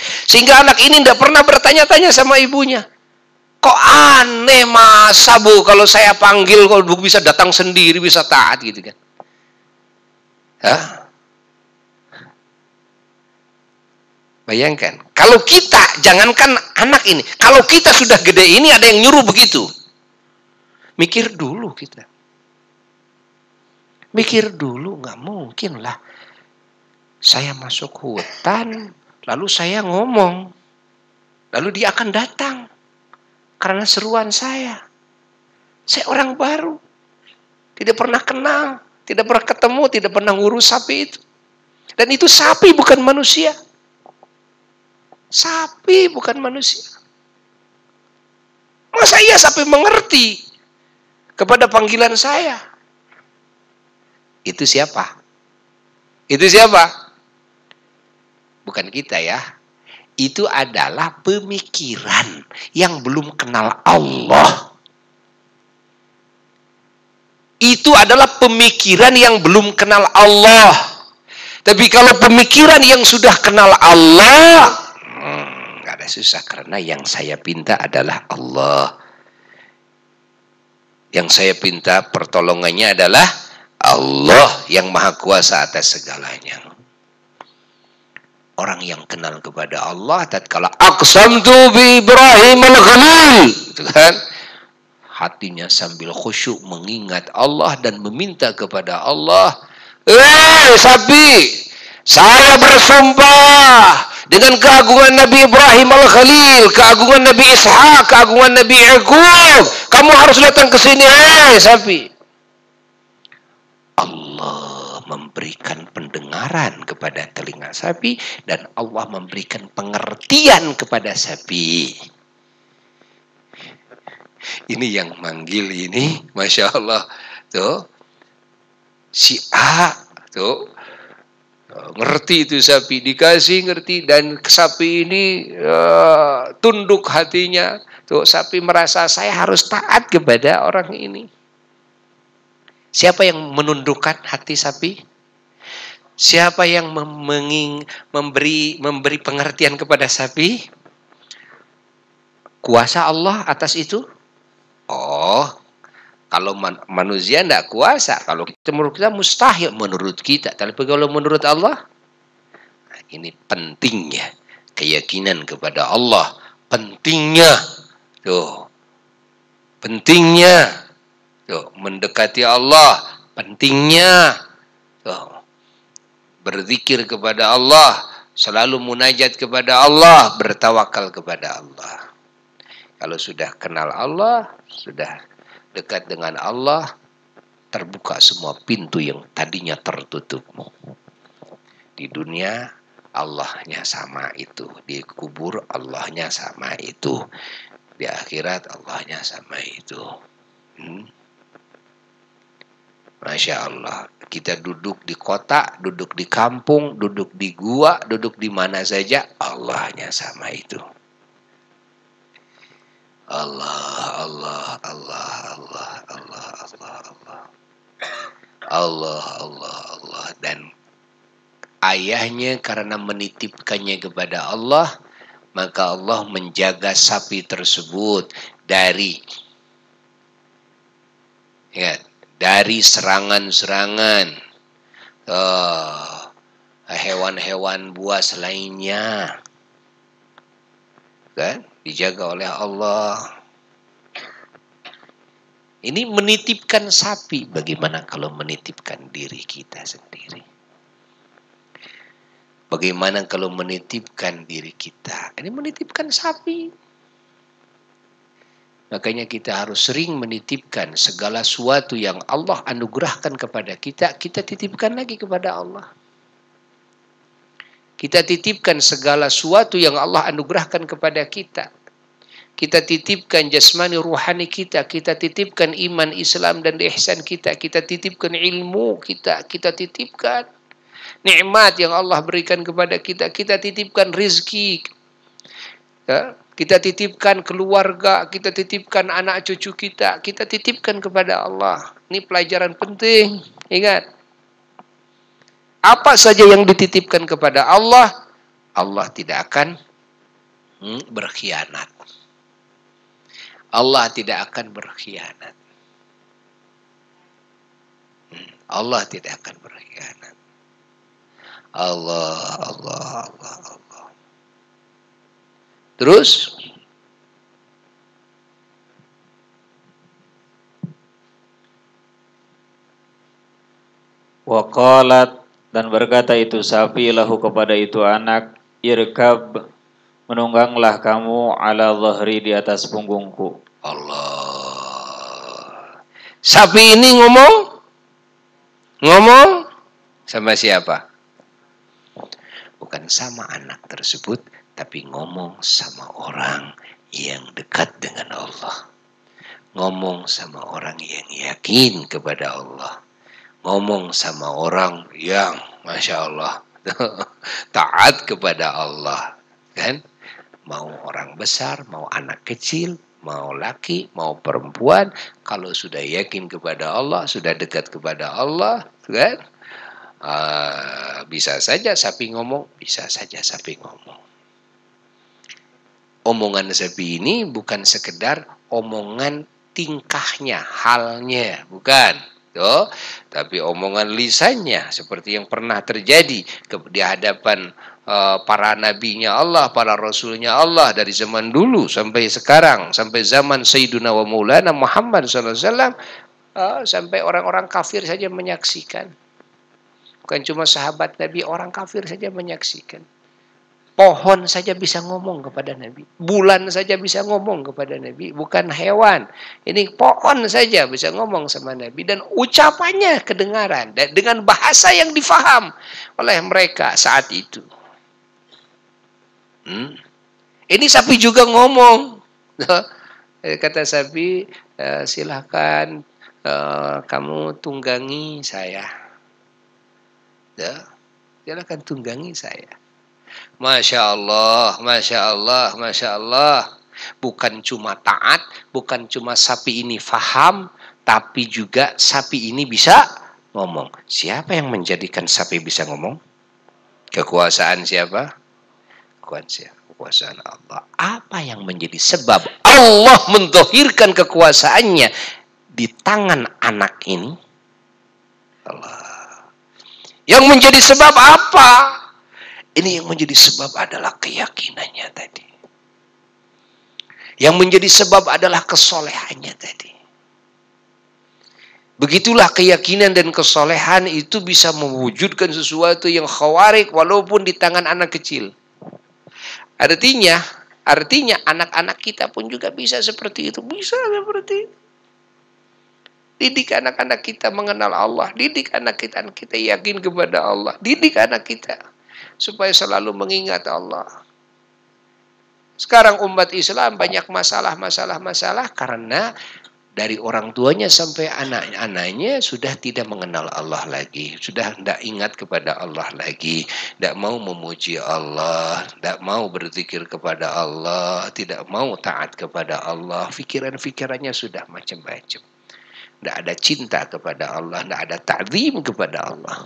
Sehingga anak ini tidak pernah bertanya-tanya sama ibunya, kok aneh masa bu kalau saya panggil kalau bu bisa datang sendiri, bisa taat gitu kan. Hah? Bayangkan, kalau kita, jangankan anak ini, kalau kita sudah gede ini ada yang nyuruh begitu, mikir dulu kita. Mikir dulu, nggak mungkin lah. Saya masuk hutan, lalu saya ngomong, lalu dia akan datang karena seruan saya. Saya orang baru, tidak pernah kenal, tidak pernah ketemu, tidak pernah ngurus sapi itu. Dan itu sapi bukan manusia. Sapi bukan manusia. Masa iya sapi mengerti kepada panggilan saya? Itu siapa? Itu siapa? Bukan kita ya. Itu adalah pemikiran yang belum kenal Allah. Itu adalah pemikiran yang belum kenal Allah. Tapi kalau pemikiran yang sudah kenal Allah, nggak ada susah, karena yang saya pinta adalah Allah. Yang saya pinta pertolongannya adalah Allah yang maha kuasa atas segalanya. Orang yang kenal kepada Allah, tatkala aqsamtu bi Ibrahim al-Khalil, itu kan, hatinya sambil khusyuk mengingat Allah dan meminta kepada Allah, sapi, saya bersumpah dengan keagungan Nabi Ibrahim Al-Khalil, keagungan Nabi Ishak, keagungan Nabi Yaqub. Kamu harus datang ke sini, sapi. Allah memberikan pendengaran kepada telinga sapi dan Allah memberikan pengertian kepada sapi. Ini yang manggil ini, Masya Allah. Tuh, si A, tuh, ngerti itu sapi, dikasih ngerti, dan sapi ini tunduk hatinya. Tuh, sapi merasa saya harus taat kepada orang ini. Siapa yang menundukkan hati sapi? Siapa yang memberi pengertian kepada sapi? Kuasa Allah atas itu? Oh, kalau manusia tidak kuasa, kalau kita menurut kita mustahil menurut kita. Tapi kalau menurut Allah, nah, ini pentingnya keyakinan kepada Allah, pentingnya tuh, pentingnya tuh mendekati Allah, pentingnya tuh berzikir kepada Allah, selalu munajat kepada Allah, bertawakal kepada Allah. Kalau sudah kenal Allah, sudah dekat dengan Allah, terbuka semua pintu yang tadinya tertutup. Di dunia Allahnya sama itu, di kubur Allahnya sama itu, di akhirat Allahnya sama itu. Masya Allah, kita duduk di kota, duduk di kampung, duduk di gua, duduk di mana saja, Allahnya sama itu. Allah, Allah, Allah, Allah, Allah, Allah, Allah, Allah, Allah, Allah. Dan ayahnya karena menitipkannya kepada Allah, maka Allah menjaga sapi tersebut dari serangan-serangan hewan-hewan buas lainnya, kan? Dijaga oleh Allah. Ini menitipkan sapi. Bagaimana kalau menitipkan diri kita sendiri? Bagaimana kalau menitipkan diri kita? Ini menitipkan sapi. Makanya kita harus sering menitipkan segala sesuatu yang Allah anugerahkan kepada kita, kita titipkan lagi kepada Allah. Kita titipkan segala sesuatu yang Allah anugerahkan kepada kita. Kita titipkan jasmani ruhani kita. Kita titipkan iman, Islam, dan ihsan kita. Kita titipkan ilmu kita. Kita titipkan nikmat yang Allah berikan kepada kita. Kita titipkan rizki. Kita titipkan keluarga. Kita titipkan anak cucu kita. Kita titipkan kepada Allah. Ini pelajaran penting. Ingat. Apa saja yang dititipkan kepada Allah, Allah tidak akan berkhianat. Allah tidak akan berkhianat. Allah tidak akan berkhianat. Allah, Allah, Allah, Allah. Terus, waqalat, dan berkata itu sapi lahu kepada itu anak, irkab, menungganglah kamu ala dhahri, di atas punggungku. Allah. Sapi ini ngomong sama siapa? Bukan sama anak tersebut, tapi ngomong sama orang yang dekat dengan Allah. Ngomong sama orang yang yakin kepada Allah. Ngomong sama orang yang Masya Allah taat kepada Allah, kan? Mau orang besar, mau anak kecil, mau laki, mau perempuan, kalau sudah yakin kepada Allah, sudah dekat kepada Allah, kan? Bisa saja sapi ngomong, bisa saja sapi ngomong. Omongan sapi ini bukan sekedar omongan tingkahnya, halnya, bukan. Tuh, tapi omongan lisannya seperti yang pernah terjadi di hadapan para nabinya Allah, para rasulnya Allah dari zaman dulu sampai sekarang, sampai zaman Sayyiduna wa Maulana Muhammad SAW, sampai orang-orang kafir saja menyaksikan. Bukan cuma sahabat Nabi, orang kafir saja menyaksikan. Pohon saja bisa ngomong kepada Nabi. Bulan saja bisa ngomong kepada Nabi. Bukan hewan. Ini pohon saja bisa ngomong sama Nabi. Dan ucapannya kedengaran. Dan dengan bahasa yang difaham oleh mereka saat itu. Ini sapi juga ngomong. Kata sapi, silahkan kamu tunggangi saya. Silahkan tunggangi saya. Masya Allah, Masya Allah, Masya Allah. Bukan cuma taat, bukan cuma sapi ini faham, tapi juga sapi ini bisa ngomong. Siapa yang menjadikan sapi bisa ngomong? Kekuasaan siapa? Kekuasaan Allah. Apa yang menjadi sebab Allah mendohirkan kekuasaannya di tangan anak ini? Allah. Yang menjadi sebab apa? Ini yang menjadi sebab adalah keyakinannya tadi. Yang menjadi sebab adalah kesolehannya tadi. Begitulah keyakinan dan kesolehan itu bisa mewujudkan sesuatu yang khawarik walaupun di tangan anak kecil. Artinya anak-anak kita pun juga bisa seperti itu. Bisa seperti itu. Didik anak-anak kita mengenal Allah. Didik anak kita yakin kepada Allah. Didik anak kita supaya selalu mengingat Allah. Sekarang umat Islam banyak masalah karena dari orang tuanya sampai anak-anaknya sudah tidak mengenal Allah lagi. Sudah tidak ingat kepada Allah lagi. Tidak mau memuji Allah. Tidak mau berzikir kepada Allah. Tidak mau taat kepada Allah. Pikiran-pikirannya sudah macam-macam. Tidak ada cinta kepada Allah. Tidak ada ta'zim kepada Allah.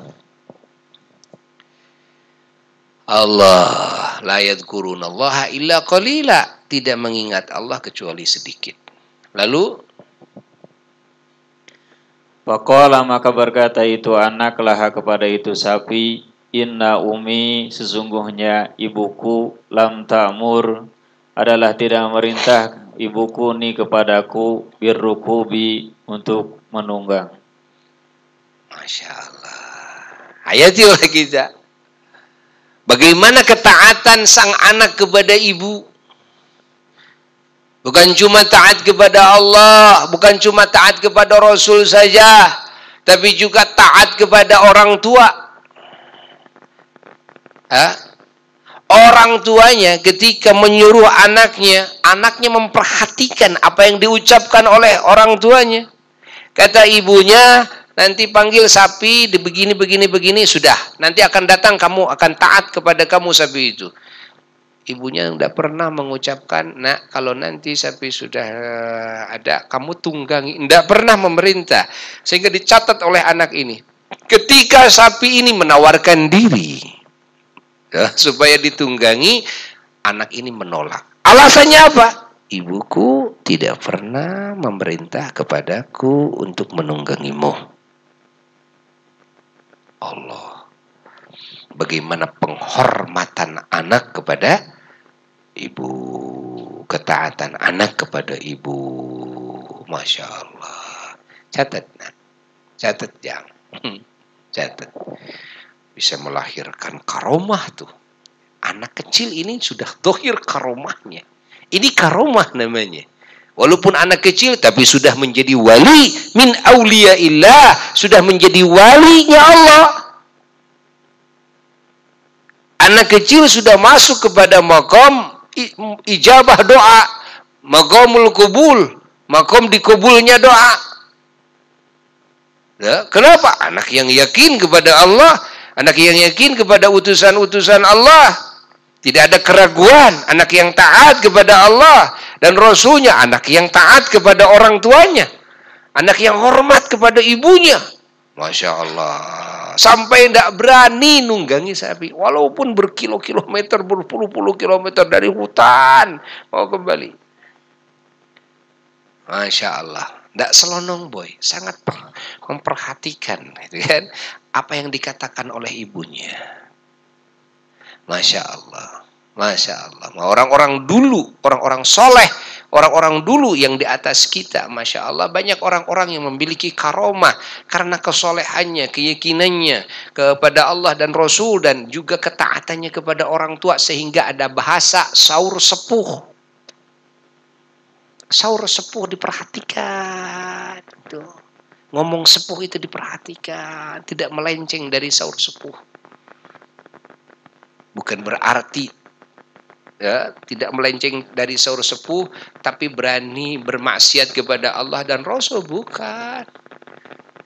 Allah la yadhkurunallaha illa qalila, tidak mengingat Allah kecuali sedikit. Lalu faqala, maka berkata itu anak laha kepada itu sapi, inna umi, sesungguhnya ibuku, lam ta'mur, adalah tidak merintah ibuku ni kepadaku birrukubi, untuk menunggang. Masya Allah. Ayatil kita. Bagaimana ketaatan sang anak kepada ibu? Bukan cuma taat kepada Allah, bukan cuma taat kepada Rasul saja, tapi juga taat kepada orang tua. Orang tuanya ketika menyuruh anaknya memperhatikan apa yang diucapkan oleh orang tuanya. Kata ibunya, nanti panggil sapi begini, sudah. Nanti akan datang, kamu akan taat kepada kamu sapi itu. Ibunya tidak pernah mengucapkan, nak kalau nanti sapi sudah ada, kamu tunggangi. Tidak pernah memerintah. Sehingga dicatat oleh anak ini. Ketika sapi ini menawarkan diri, supaya ditunggangi, anak ini menolak. Alasannya apa? Ibuku tidak pernah memerintah kepadaku untuk menunggangimu. Allah. Bagaimana penghormatan anak kepada ibu, ketaatan anak kepada ibu. Masya Allah. Catat, nak. Catat, Jang. Catat. Bisa melahirkan karomah tuh. Anak kecil ini sudah dohir karomahnya. Ini karomah namanya. Walaupun anak kecil tapi sudah menjadi wali min auliyaillah, sudah menjadi walinya Allah. Anak kecil sudah masuk kepada maqam ijabah doa, maqamul qubul, maqam dikabulnya doa. Ya, kenapa? Anak yang yakin kepada Allah, anak yang yakin kepada utusan-utusan Allah. Tidak ada keraguan, anak yang taat kepada Allah dan Rasulnya, anak yang taat kepada orang tuanya, anak yang hormat kepada ibunya. Masya Allah. Sampai tidak berani nunggangi sapi. Walaupun berkilo-kilometer, berpuluh-puluh kilometer dari hutan, mau kembali. Masya Allah. Tidak selonong boy. Sangat memperhatikan gitu kan, apa yang dikatakan oleh ibunya. Masya Allah. Masya Allah. Orang-orang dulu, orang-orang soleh, Orang-orang dulu yang di atas kita, Masya Allah, banyak orang-orang yang memiliki karomah karena kesolehannya, keyakinannya kepada Allah dan Rasul, dan juga ketaatannya kepada orang tua, sehingga ada bahasa saur sepuh. Saur sepuh diperhatikan. Tuh. Ngomong sepuh itu diperhatikan, tidak melenceng dari saur sepuh. Bukan berarti ya, tidak melenceng dari saur sepuh, tapi berani bermaksiat kepada Allah dan Rasul, bukan.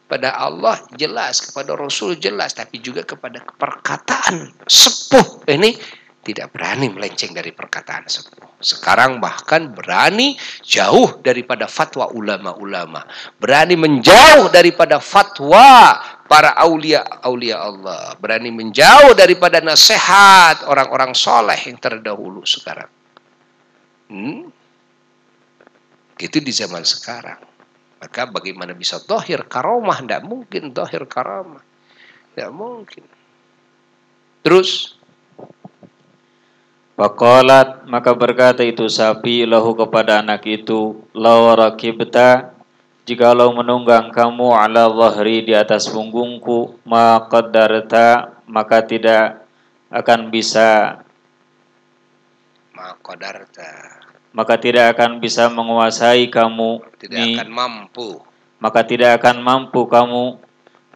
Pada Allah jelas, kepada Rasul jelas, tapi juga kepada perkataan sepuh ini tidak berani melenceng dari perkataan sepuh. Sekarang bahkan berani jauh daripada fatwa ulama-ulama, berani menjauh daripada fatwa para aulia Allah, berani menjauh daripada nasihat orang-orang soleh yang terdahulu sekarang. Itu di zaman sekarang. Maka bagaimana bisa dohir karomah? Tidak mungkin dohir karomah. Tidak mungkin. Terus. Faqalat, maka berkata itu sapi lahu kepada anak itu, law rakibta, jikalau menunggang kamu ala zahri di atas punggungku, ma qaddarta, maka tidak akan bisa maka tidak akan bisa menguasai kamu, maka tidak akan mampu kamu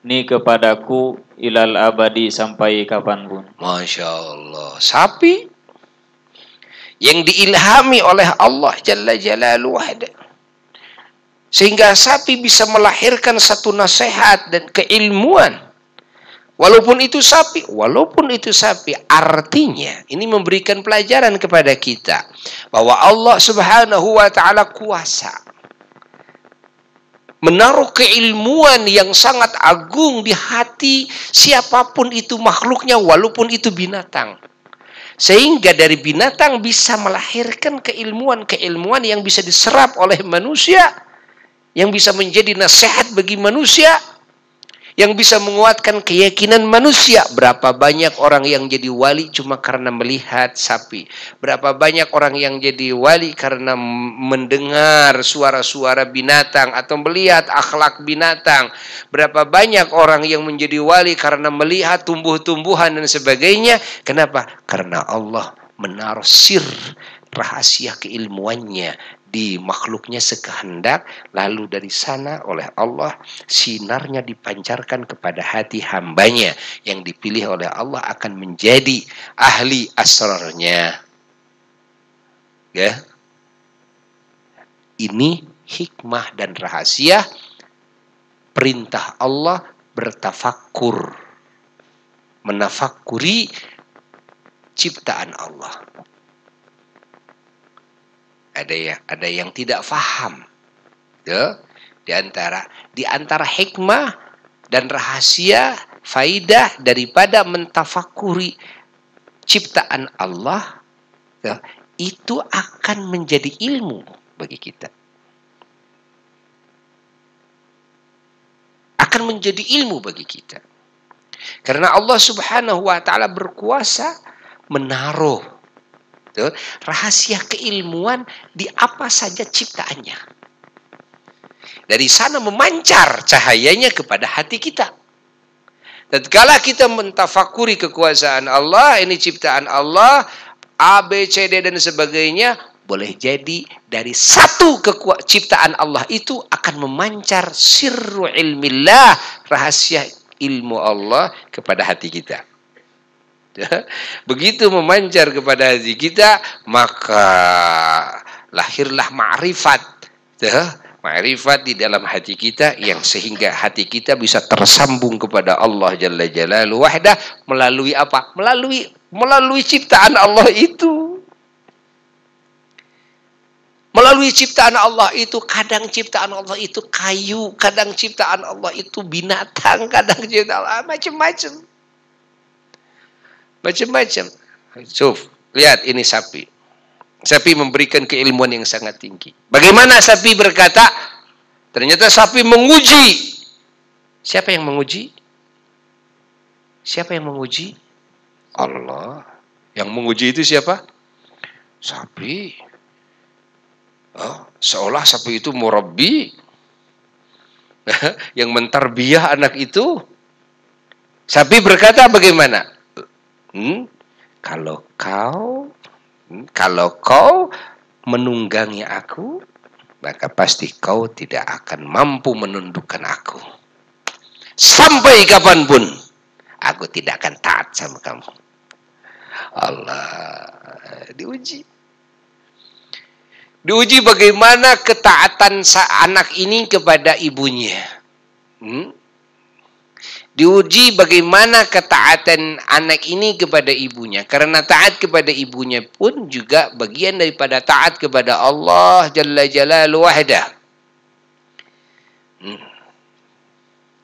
ni kepadaku ilal abadi, sampai kapanpun. Masya Allah. Sapi yang diilhami oleh Allah Jalla Jalaluhu, sehingga sapi bisa melahirkan satu nasihat dan keilmuan. Walaupun itu sapi, artinya ini memberikan pelajaran kepada kita bahwa Allah Subhanahu wa taala kuasa menaruh keilmuan yang sangat agung di hati siapapun itu makhluknya, walaupun itu binatang. Sehingga dari binatang bisa melahirkan keilmuan-keilmuan yang bisa diserap oleh manusia, yang bisa menjadi nasihat bagi manusia, yang bisa menguatkan keyakinan manusia. Berapa banyak orang yang jadi wali cuma karena melihat sapi. Berapa banyak orang yang jadi wali karena mendengar suara-suara binatang atau melihat akhlak binatang. Berapa banyak orang yang menjadi wali karena melihat tumbuh-tumbuhan dan sebagainya. Kenapa? Karena Allah menaruh sir rahasia keilmuannya di makhluknya sekehendak, lalu dari sana oleh Allah sinarnya dipancarkan kepada hati hambanya yang dipilih oleh Allah akan menjadi ahli asrarnya. Ya, ini hikmah dan rahasia perintah Allah bertafakkur, menafakuri ciptaan Allah. Ada yang tidak faham. Ya, di antara hikmah dan rahasia faidah daripada mentafakuri ciptaan Allah, ya, itu akan menjadi ilmu bagi kita. Akan menjadi ilmu bagi kita. Karena Allah Subhanahu wa taala berkuasa menaruh rahasia keilmuan di apa saja ciptaannya. Dari sana memancar cahayanya kepada hati kita. Tatkala kita mentafakuri kekuasaan Allah, ini ciptaan Allah, A, B, C, D dan sebagainya, boleh jadi dari satu ciptaan Allah itu akan memancar sirru ilmillah, rahasia ilmu Allah kepada hati kita. Begitu memancar kepada hati kita, maka lahirlah ma'rifat. Ma'rifat di dalam hati kita, yang sehingga hati kita bisa tersambung kepada Allah Jalla Jalaluhu wahdah melalui apa? Melalui ciptaan Allah itu. Melalui ciptaan Allah itu, kadang ciptaan Allah itu kayu, kadang ciptaan Allah itu binatang, kadang ciptaan Allah macam-macam. Macam-macam. Lihat ini sapi. Sapi memberikan keilmuan yang sangat tinggi. Bagaimana sapi berkata? Ternyata sapi menguji. Siapa yang menguji? Siapa yang menguji? Allah. Yang menguji itu siapa? Sapi. Oh, seolah sapi itu murabbi yang mentarbiyah anak itu. Sapi berkata bagaimana? Kalau kau menunggangi aku, maka pasti kau tidak akan mampu menundukkan aku. Sampai kapanpun, aku tidak akan taat sama kamu. Allah, diuji. Diuji bagaimana ketaatan anak ini kepada ibunya. Diuji bagaimana ketaatan anak ini kepada ibunya. Karena taat kepada ibunya pun juga bagian daripada taat kepada Allah Jalla Jalaluhu wahdah.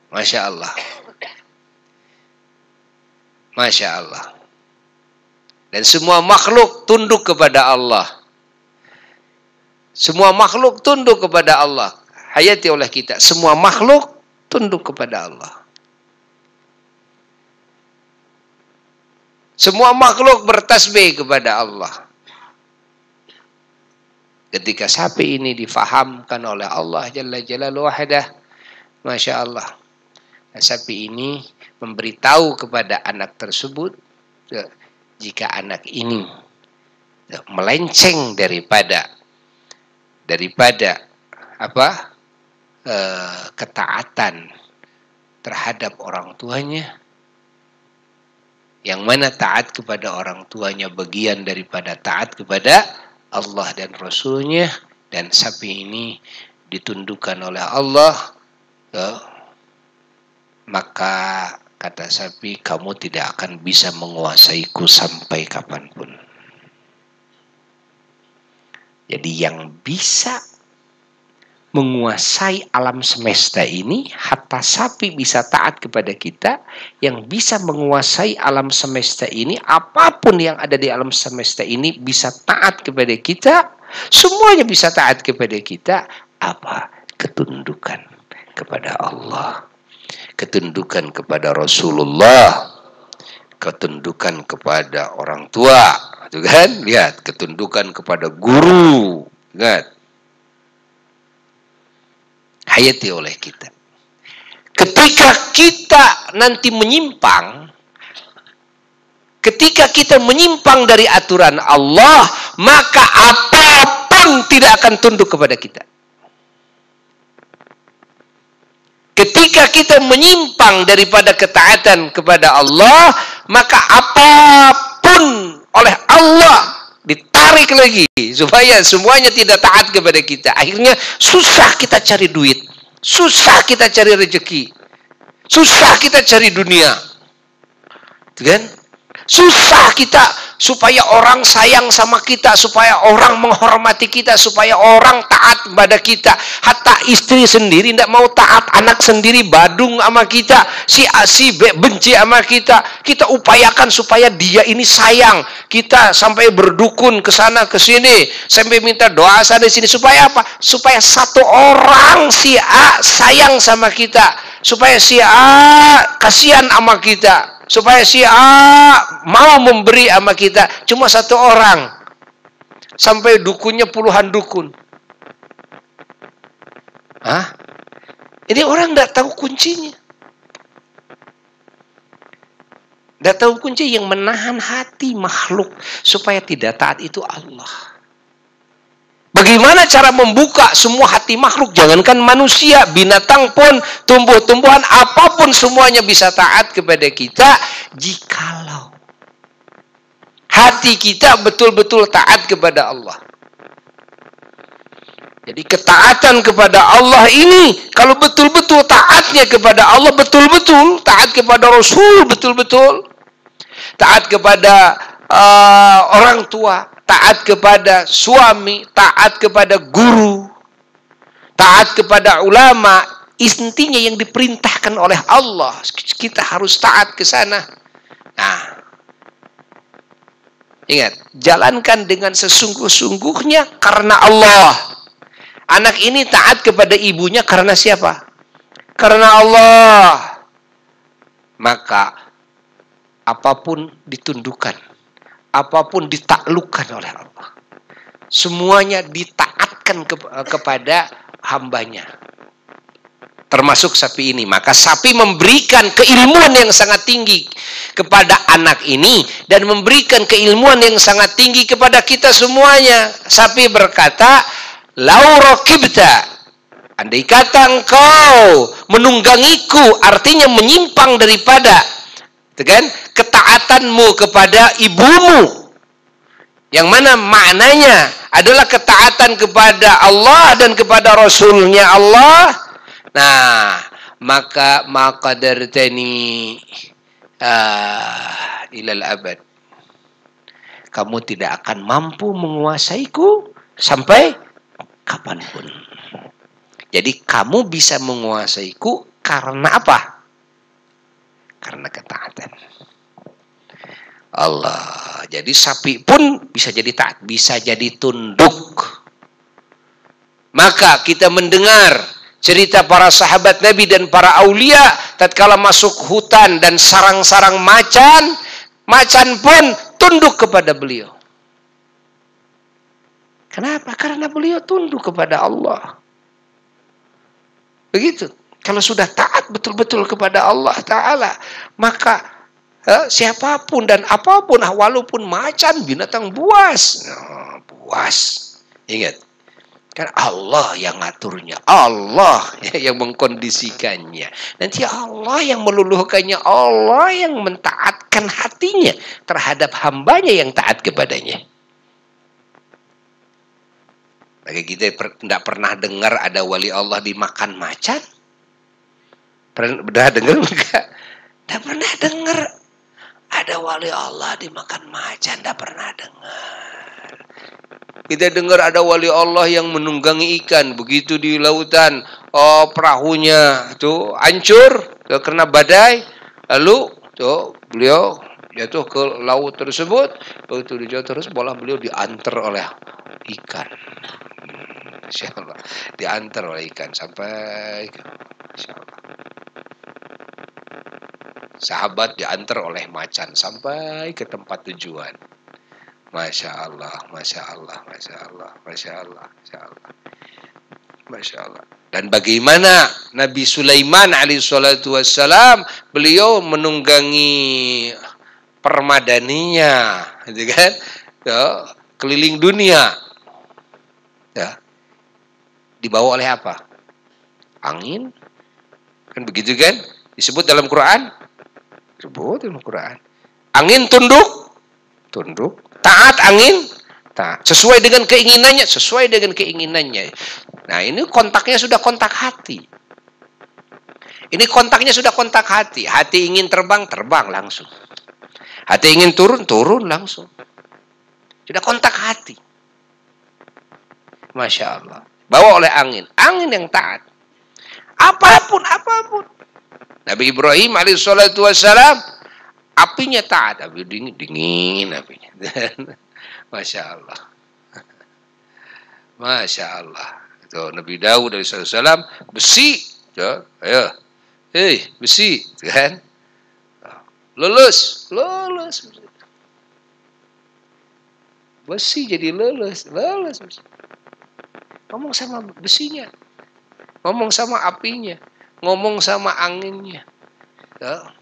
Masya Allah. Masya Allah. Dan semua makhluk tunduk kepada Allah. Semua makhluk tunduk kepada Allah. Hayati oleh kita. Semua makhluk tunduk kepada Allah. Semua makhluk bertasbih kepada Allah. Ketika sapi ini difahamkan oleh Allah Jalla Jalaluhu wahdah, Masya Allah. Sapi ini memberitahu kepada anak tersebut, jika anak ini melenceng daripada ketaatan terhadap orang tuanya, yang mana taat kepada orang tuanya bagian daripada taat kepada Allah dan Rasulnya, dan sapi ini ditundukkan oleh Allah, maka kata sapi, kamu tidak akan bisa menguasaiku sampai kapanpun. Jadi yang bisa menguasai alam semesta ini, hatta sapi bisa taat kepada kita. Yang bisa menguasai alam semesta ini, apapun yang ada di alam semesta ini bisa taat kepada kita. Semuanya bisa taat kepada kita. Apa? Ketundukan kepada Allah, ketundukan kepada Rasulullah, ketundukan kepada orang tua, itu kan? Lihat, ketundukan kepada guru, kan? Hayati oleh kita. Ketika kita nanti menyimpang, ketika kita menyimpang dari aturan Allah, maka apapun tidak akan tunduk kepada kita. Ketika kita menyimpang daripada ketaatan kepada Allah, maka apapun oleh Allah ditarik lagi supaya semuanya tidak taat kepada kita. Akhirnya susah kita cari duit, susah kita cari rezeki, susah kita cari dunia, kan? Susah kita supaya orang sayang sama kita, supaya orang menghormati kita, supaya orang taat kepada kita. Hatta istri sendiri tidak mau taat, anak sendiri badung sama kita, si A si B benci sama kita. Kita upayakan supaya dia ini sayang kita, sampai berdukun ke sana ke sini, sampai minta doa sana sini, supaya apa? Supaya satu orang si A sayang sama kita, supaya si A kasihan sama kita, supaya si A mau memberi sama kita. Cuma satu orang, sampai dukunnya puluhan dukun. Hah? Ini orang tidak tahu kuncinya. Tidak tahu kunci yang menahan hati makhluk supaya tidak taat itu Allah. Bagaimana cara membuka semua hati makhluk? Jangankan manusia, binatang pun, tumbuh-tumbuhan, apapun semuanya bisa taat kepada kita jikalau hati kita betul-betul taat kepada Allah. Jadi ketaatan kepada Allah ini, kalau betul-betul taatnya kepada Allah, betul-betul taat kepada Rasul, betul-betul taat kepada orang tua, taat kepada suami, taat kepada guru, taat kepada ulama, intinya yang diperintahkan oleh Allah, kita harus taat ke sana. Nah, ingat, jalankan dengan sesungguh-sungguhnya karena Allah. Anak ini taat kepada ibunya karena siapa? Karena Allah. Maka apapun ditundukkan, apapun ditaklukkan oleh Allah. semuanya ditaatkan kepada hambanya. Termasuk sapi ini. Maka sapi memberikan keilmuan yang sangat tinggi kepada anak ini. Dan memberikan keilmuan yang sangat tinggi kepada kita semuanya. Sapi berkata, "Lau rokibta." Andai kata engkau menunggangiku, artinya menyimpang daripada ketaatanmu kepada ibumu. Yang mana maknanya adalah ketaatan kepada Allah dan kepada Rasulnya Allah. Nah, maka maqadartani ilal abad. Kamu tidak akan mampu menguasaiku sampai kapanpun. Jadi kamu bisa menguasaiku karena apa? Karena ketaatan. Allah. Jadi sapi pun bisa jadi taat, bisa jadi tunduk. Maka kita mendengar cerita para sahabat Nabi dan para aulia tatkala masuk hutan dan sarang-sarang macan, macan pun tunduk kepada beliau. Kenapa? Karena beliau tunduk kepada Allah. Begitu. Kalau sudah taat betul-betul kepada Allah Ta'ala, maka siapapun dan apapun, walaupun macan, binatang buas. Buas. Ingat. Kan Allah yang ngaturnya. Allah yang mengkondisikannya. Nanti Allah yang meluluhkannya. Allah yang mentaatkan hatinya terhadap hambanya yang taat kepadanya. Maka kita tidak pernah dengar ada wali Allah dimakan macan. Pernah dengar enggak? Tidak pernah dengar ada wali Allah dimakan macan. Tidak pernah dengar. Kita dengar ada wali Allah yang menunggangi ikan. Begitu di lautan, perahunya tuh hancur karena badai. Lalu tuh beliau jatuh ke laut tersebut. Begitu dia terus bola beliau diantar oleh ikan. Masya Allah. Diantar oleh ikan sampai Masya Allah. Sahabat diantar oleh macan sampai ke tempat tujuan. Masya Allah, Masya Allah, Masya Allah, Masya Allah, Masya Allah, Masya Allah. Dan bagaimana Nabi Sulaiman alaihissalatu wassalam, beliau menunggangi permadaninya, gitu kan? Ya, keliling dunia. Ya. Dibawa oleh apa? Angin. Kan begitu kan? Disebut dalam Quran? Disebut dalam Quran. Angin tunduk? Tunduk. Taat angin? Taat. Sesuai dengan keinginannya? Sesuai dengan keinginannya. Nah, ini kontaknya sudah kontak hati. Ini kontaknya sudah kontak hati. Hati ingin terbang, terbang langsung. Hati ingin turun, turun langsung. Sudah kontak hati. Masya Allah. Bawa oleh angin. Angin yang taat. Apapun, apapun. Nabi Ibrahim alaihissalatu wassalam, apinya taat. Api dingin, dingin apinya. Masya Allah. Masya Allah. Itu Nabi Daud alaihissalam, besi. Ayo. Besi. Kan? Lulus. Lulus. Besi jadi lulus. Lulus. Ngomong sama besinya. Ngomong sama apinya. Ngomong sama anginnya. Ya.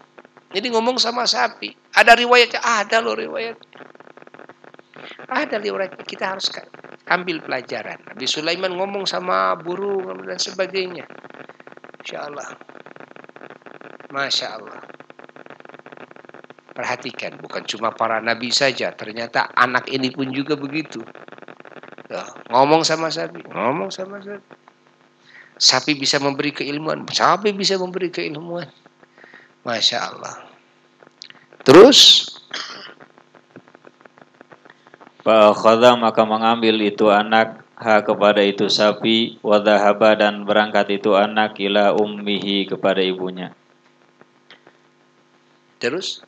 Jadi ngomong sama sapi. Ada riwayatnya? Ada loh riwayatnya. Ada riwayatnya. Kita harus ambil pelajaran. Nabi Sulaiman ngomong sama burung dan sebagainya. Masya Allah. Masya Allah. Perhatikan. Bukan cuma para nabi saja. Ternyata anak ini pun juga begitu. Ya, ngomong sama sapi, ngomong sama sapi. Sapi bisa memberi keilmuan, sapi bisa memberi keilmuan. Masya Allah. Terus, Fa'akhadha, maka mengambil itu anak kepada itu sapi, wadhahaba, dan berangkat itu anak ila ummihi kepada ibunya. Terus,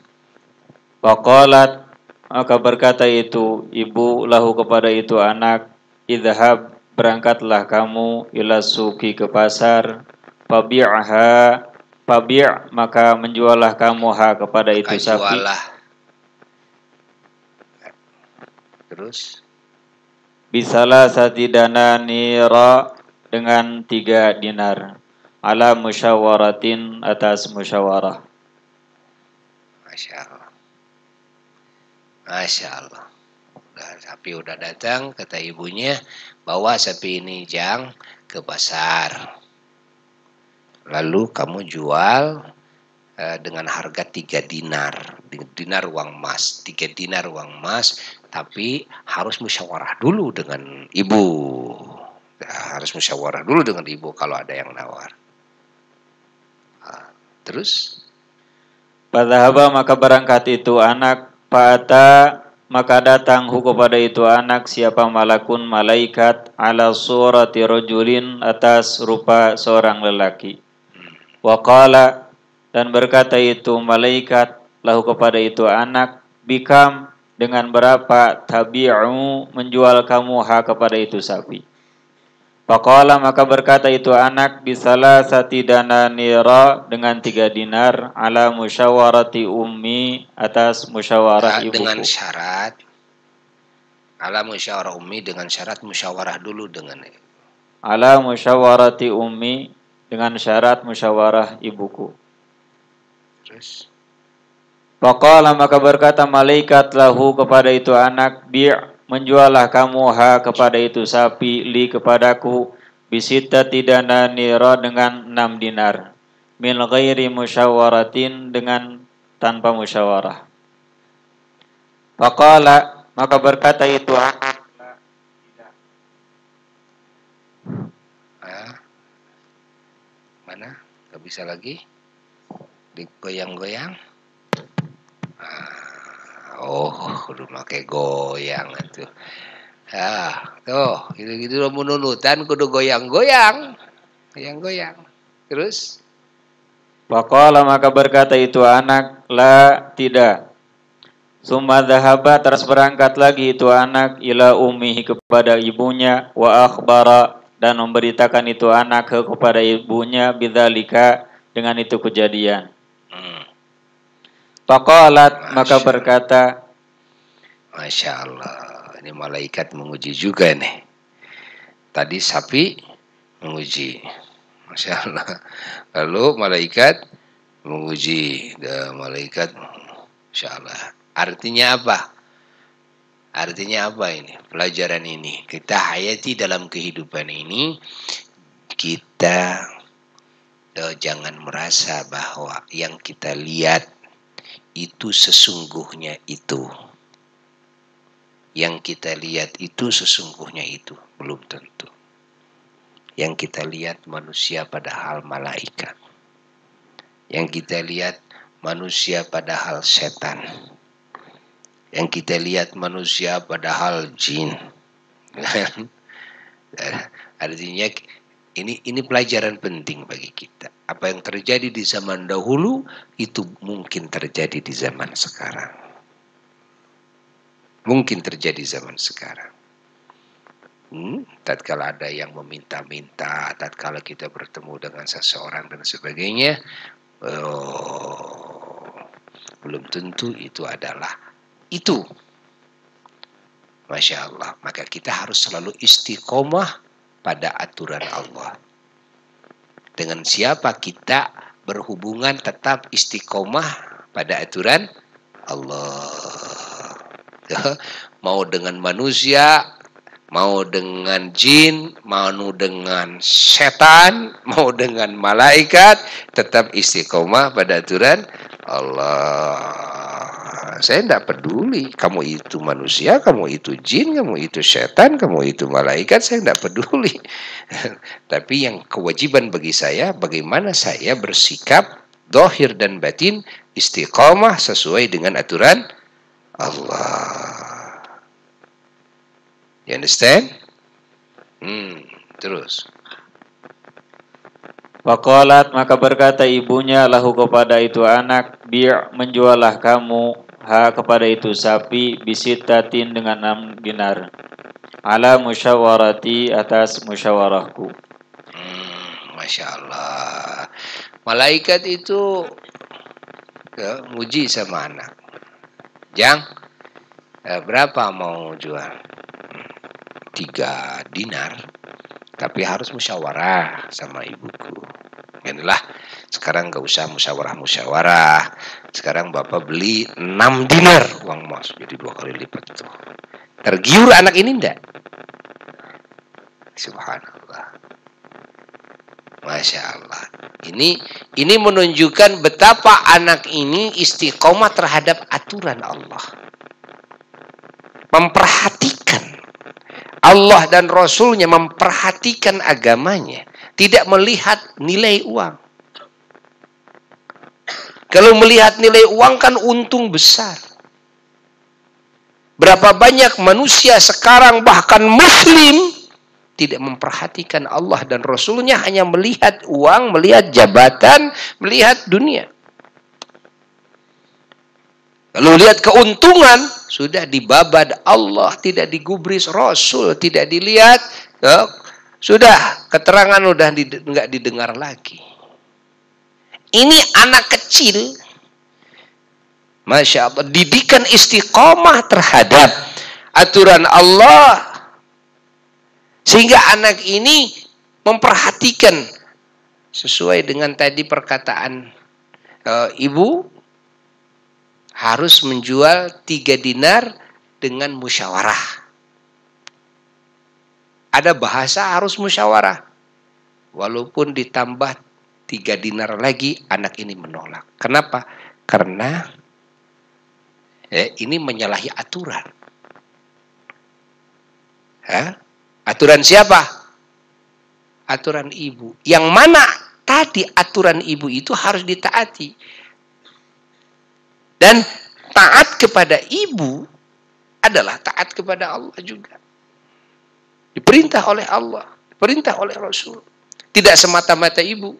Faqalat, maka berkata itu ibu lahu kepada itu anak, idhab, berangkatlah kamu ila suki ke pasar, fabi'ha, maka menjualah kamu kepada itu sapi. Terus, bisalasati dananira dengan 3 dinar. Ala musyawaratin atas musyawarah. Masya Allah. Masya Allah. Sapi udah datang, kata ibunya, bawa sapi ini Jang ke pasar. Lalu kamu jual dengan harga 3 dinar. Dinar uang emas, 3 dinar uang emas, tapi harus musyawarah dulu dengan ibu. Harus musyawarah dulu dengan ibu kalau ada yang nawar. Terus? Padahaba maka berangkat itu anak, fa'ata maka datang kepada itu anak siapa malakun malaikat ala surati rajulin atas rupa seorang lelaki. Wa qala dan berkata itu malaikat lahu kepada itu anak, bikam dengan berapa tabi'u menjual kamu kepada itu sapi. Faqala maka berkata itu anak bisalasati dananira dengan 3 dinar ala musyawarati ummi atas musyawarah ibuku. Dengan syarat ala musyawarah ummi dengan syarat musyawarah dulu dengan ala musyawarati ummi dengan syarat musyawarah ibuku. Terus Faqala maka berkata malaikat lahu kepada itu anak, menjualah kamu kepada itu sapi li kepadaku bisittati dananira dengan 6 dinar min ghairi musyawaratin dengan tanpa musyawarah. Faqala maka berkata itu anak mana? Gak bisa lagi digoyang-goyang. Oh, udah pakai goyang itu. Tuh, gitu-gitu udah menunutan kudu goyang-goyang. Goyang-goyang. Terus? Faqala maka berkata itu anak, la tidak. Summa dhahaba terus berangkat lagi itu anak ila ummihi kepada ibunya wa akhbara dan memberitakan itu anak kepada ibunya bidzalika dengan itu kejadian. Faqalat maka berkata, Masya Allah, ini malaikat menguji juga nih. Tadi sapi menguji, Masya Allah. Lalu malaikat menguji, malaikat, Masya Allah. Artinya apa? Artinya apa ini? Pelajaran ini kita hayati dalam kehidupan ini, kita jangan merasa bahwa yang kita lihat itu sesungguhnya itu. Yang kita lihat itu sesungguhnya itu. Belum tentu. Yang kita lihat manusia padahal malaikat. Yang kita lihat manusia padahal setan. Yang kita lihat manusia padahal jin. Artinya ini pelajaran penting bagi kita. Apa yang terjadi di zaman dahulu itu mungkin terjadi di zaman sekarang. Mungkin terjadi zaman sekarang. Tatkala ada yang meminta-minta, tatkala kita bertemu dengan seseorang dan sebagainya, belum tentu itu adalah itu. Masya Allah. Maka kita harus selalu istiqomah pada aturan Allah. Dengan siapa kita berhubungan tetap istiqomah pada aturan Allah. Mau dengan manusia, mau dengan jin, mau dengan setan, mau dengan malaikat, tetap istiqomah pada aturan Allah. Saya tidak peduli, kamu itu manusia, kamu itu jin, kamu itu setan, kamu itu malaikat, saya tidak peduli. Tapi yang kewajiban bagi saya, bagaimana saya bersikap zahir dan batin istiqomah sesuai dengan aturan Allah. You understand? Terus. Faqalat maka berkata ibunya lahu kepada itu anak, menjualah kamu kepada itu sapi bisittatin dengan 6 dinar. Ala musyawarati atas musyawarahku. Masya Allah. Malaikat itu muji sama anak. Jang, berapa mau jual? 3 dinar, tapi harus musyawarah sama ibuku. Inilah, sekarang nggak usah musyawarah. Sekarang bapak beli 6 dinar uang emas, jadi 2 kali lipat itu. Tergiur anak ini enggak? Subhanallah. Masya Allah. Ini menunjukkan betapa anak ini istiqomah terhadap aturan Allah. Memperhatikan Allah dan Rasulnya, memperhatikan agamanya. Tidak melihat nilai uang. Kalau melihat nilai uang kan untung besar. Berapa banyak manusia sekarang bahkan Muslim tidak memperhatikan Allah dan Rasulnya, hanya melihat uang, melihat jabatan, melihat dunia. Kalau lihat keuntungan, sudah dibabad Allah, tidak digubris Rasul, tidak dilihat, sudah keterangan udah nggak didengar lagi. Ini anak kecil, Masya Allah, didikan istiqomah terhadap aturan Allah, sehingga anak ini memperhatikan sesuai dengan tadi perkataan ibu, harus menjual 3 dinar dengan musyawarah. Ada bahasa harus musyawarah. Walaupun ditambah 3 dinar lagi, anak ini menolak. Kenapa? Karena ini menyalahi aturan. Aturan siapa? Aturan ibu. Yang mana tadi aturan ibu itu harus ditaati. Dan taat kepada ibu adalah taat kepada Allah juga. Diperintah oleh Allah, diperintah oleh Rasul. Tidak semata-mata ibu.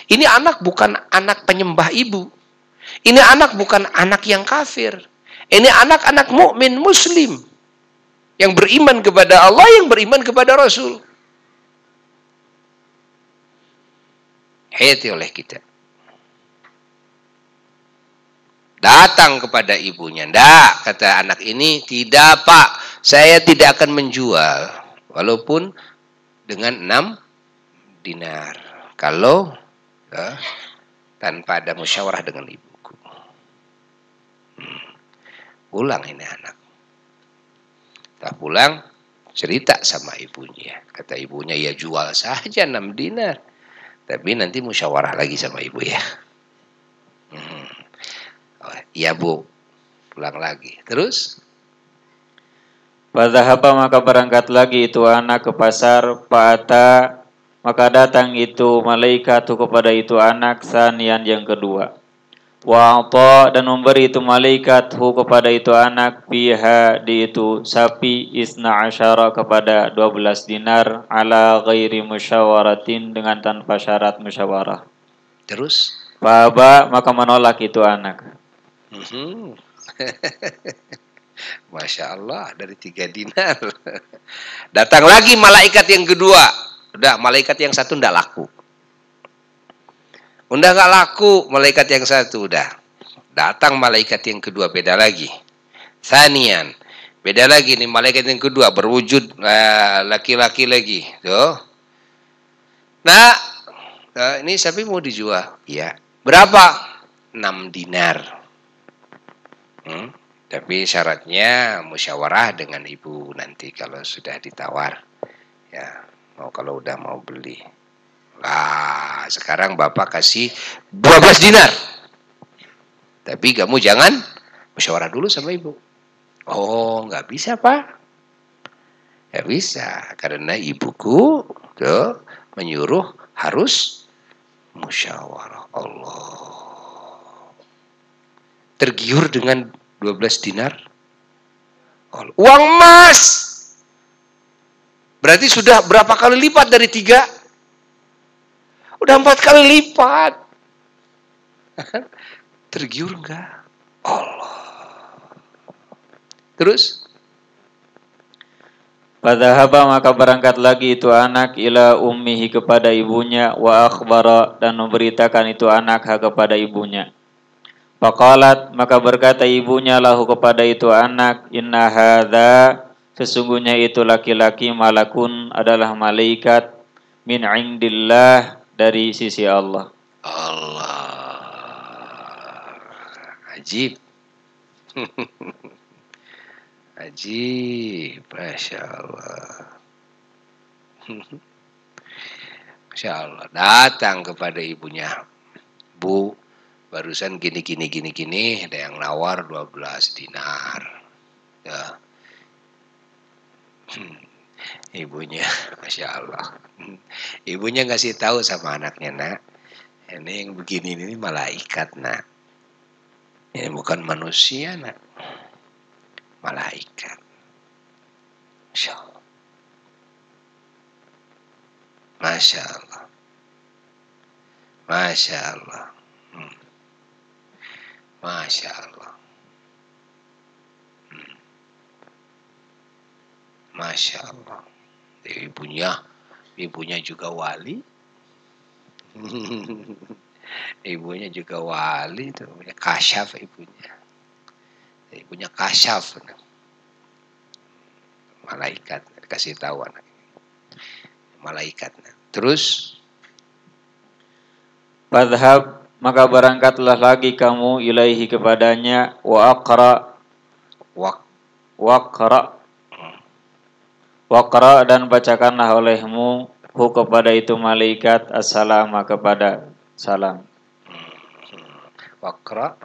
Ini anak bukan anak penyembah ibu. Ini anak bukan anak yang kafir. Ini anak-anak mukmin muslim yang beriman kepada Allah, yang beriman kepada Rasul. Hati oleh kita. Datang kepada ibunya. Ndak, kata anak ini, tidak pak, saya tidak akan menjual. Walaupun dengan 6 dinar. Kalau tanpa ada musyawarah dengan ibuku. Pulang ini anak. Tak pulang, cerita sama ibunya. Kata ibunya, ya jual saja 6 dinar. Tapi nanti musyawarah lagi sama ibu ya. Ya bu, pulang lagi. Terus? Fadhahaba, maka berangkat lagi itu anak ke pasar. Fa'ata, maka datang itu malaikat kepada itu anak sanian yang kedua. Wa'ata, dan memberi itu malaikat kepada itu anak biha, di itu sapi, isna asyara, kepada 12 dinar, ala ghairi musyawaratin, dengan tanpa syarat musyawarah. Terus? Fa'aba, maka menolak itu anak. Masya Allah, dari 3 dinar. Datang lagi malaikat yang kedua. Udah, malaikat yang satu ndak laku. Udah nggak laku, malaikat yang satu udah. Datang malaikat yang kedua, beda lagi. Sanian, beda lagi nih, malaikat yang kedua berwujud laki-laki lagi. Tuh. Nah, ini sapi mau dijual. Ya. Berapa? 6 dinar. Tapi syaratnya musyawarah dengan ibu nanti kalau sudah ditawar. Ya, kalau udah mau beli. Lah, sekarang bapak kasih 12 dinar. Tapi kamu jangan musyawarah dulu sama ibu. Oh, nggak bisa pak. Nggak bisa, karena ibuku tuh menyuruh harus musyawarah. Allah. Tergiur dengan 12 dinar. Uang emas. Berarti sudah berapa kali lipat dari 3? Udah 4 kali lipat. Tergiur enggak? Allah. Terus? Fadhahaba, maka berangkat lagi itu anak ila ummihi, kepada ibunya, wa akhbara, dan memberitakan itu anak kepada ibunya. Faqalat, maka berkata ibunya lahu kepada itu anak, inna hadza Sesungguhnya itu laki-laki malakun adalah malaikat min indillah dari sisi Allah. Allah. Ajib. Ajib. Masya Allah. Masya Allah. Datang kepada ibunya. Bu, barusan gini, ada yang nawar 12 dinar. Ya. Ibunya, Masya Allah. Ibunya ngasih tahu sama anaknya, nak, ini yang begini ini malaikat, nak. Ini bukan manusia, nak. Malaikat. Masya Allah. Masya Allah. Masya Allah. Masya Allah. Masya Allah. Ibunya juga wali. Ibunya juga wali tuh, kasyaf ibunya. Ibunya kasyaf. Malaikat kasih tahu anak. Malaikat. Terus Fadhhab, maka berangkatlah lagi kamu ilaihi kepadanya, wa aqra dan bacakanlah olehmu hu kepada itu malaikat assalama kepada salam. Waqra.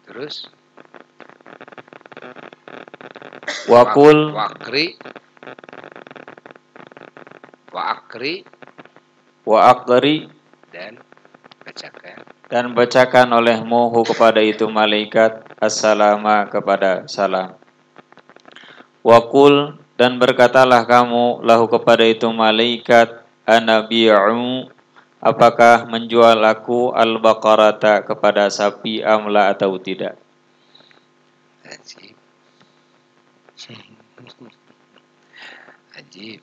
Terus Wakul wa akri dan bacakan olehmu hu kepada itu malaikat assalama kepada salam. Wakul dan berkatalah kamu lahu kepada itu malaikat anabi'u, apakah menjual aku al-baqarata kepada sapi amla atau tidak. Ajib. Ajib.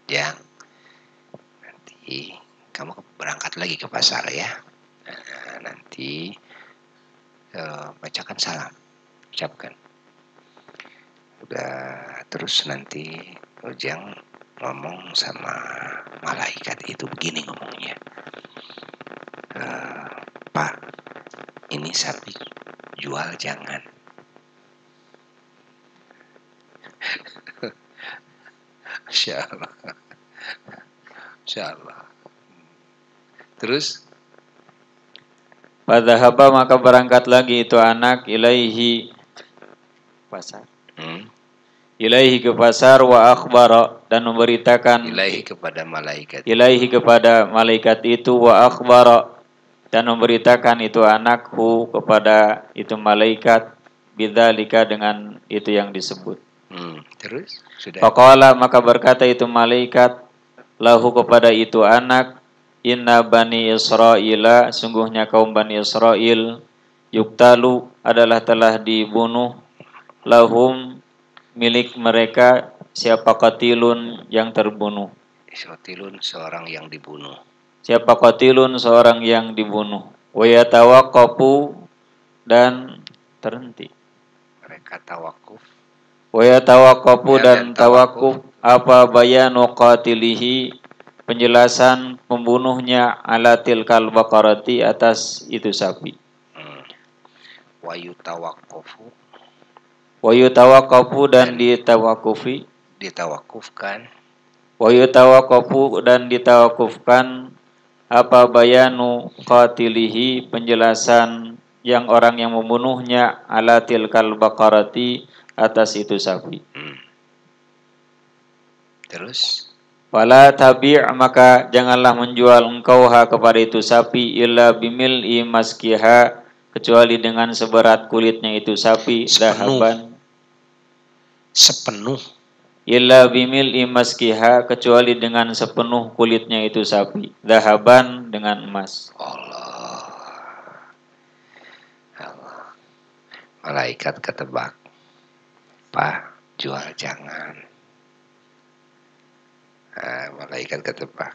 Ya, nanti kamu berangkat lagi ke pasar ya. Nanti bacakan salam, ucapkan. Udah, terus nanti Ujang ngomong sama malaikat itu begini ngomongnya. Pak, ini sapi jual jangan. Masya Allah. Masya Allah. Terus Fadhahaba maka berangkat lagi itu anak ilaihi pasar. Ilaihi ke pasar wa akhbara dan memberitakan ilaihi kepada malaikat. Ilaihi kepada malaikat itu wa akhbara dan memberitakan itu anakku kepada itu malaikat bidzalika dengan itu yang disebut. Terus sudah. Faqala maka berkata itu malaikat lahu kepada itu anak, inna bani Israila, sungguhnya kaum Bani Israil, yuktalu adalah telah dibunuh, lahum milik mereka, siapa qatilun yang terbunuh. Qatilun seorang yang dibunuh. Siapa qatilun seorang yang dibunuh. Wa yatawaqqafu dan terhenti. Mereka tawakuf. Wa yatawaqqafu dan tawakuf apa bayanu qatilihi, penjelasan pembunuhnya ala tilkal baqarati atas itu sapi. Wa yutawaqqafu. Wa yutawaqqafu dan ditawakufi. Ditawakufkan. Wa yutawaqqafu dan ditawakufkan apa bayanu qatilihi, penjelasan yang orang yang membunuhnya ala tilkal baqarati atas itu sapi. Terus Wala tabi' maka janganlah menjual engkau kepada itu sapi illa bimil'i maskiha, kecuali dengan seberat kulitnya itu sapi, dahaban sepenuh. Illa bimil'i maskiha, kecuali dengan sepenuh kulitnya itu sapi, dahaban dengan emas. Allah. Malaikat ketebak, Pak, jual jangan. Nah, malaikat ketebak.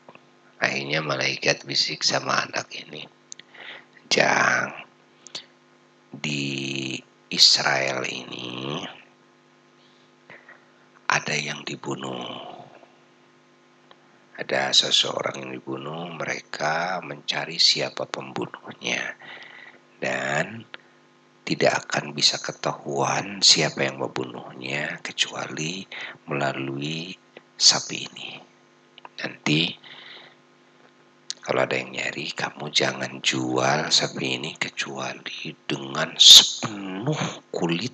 Akhirnya malaikat bisik sama anak ini, Jang, di Israel ini ada yang dibunuh. Ada seseorang yang dibunuh, mereka mencari siapa pembunuhnya. Dan tidak akan bisa ketahuan siapa yang membunuhnya kecuali melalui sapi ini. Nanti kalau ada yang nyari, kamu jangan jual sapi ini kecuali dengan sepenuh kulit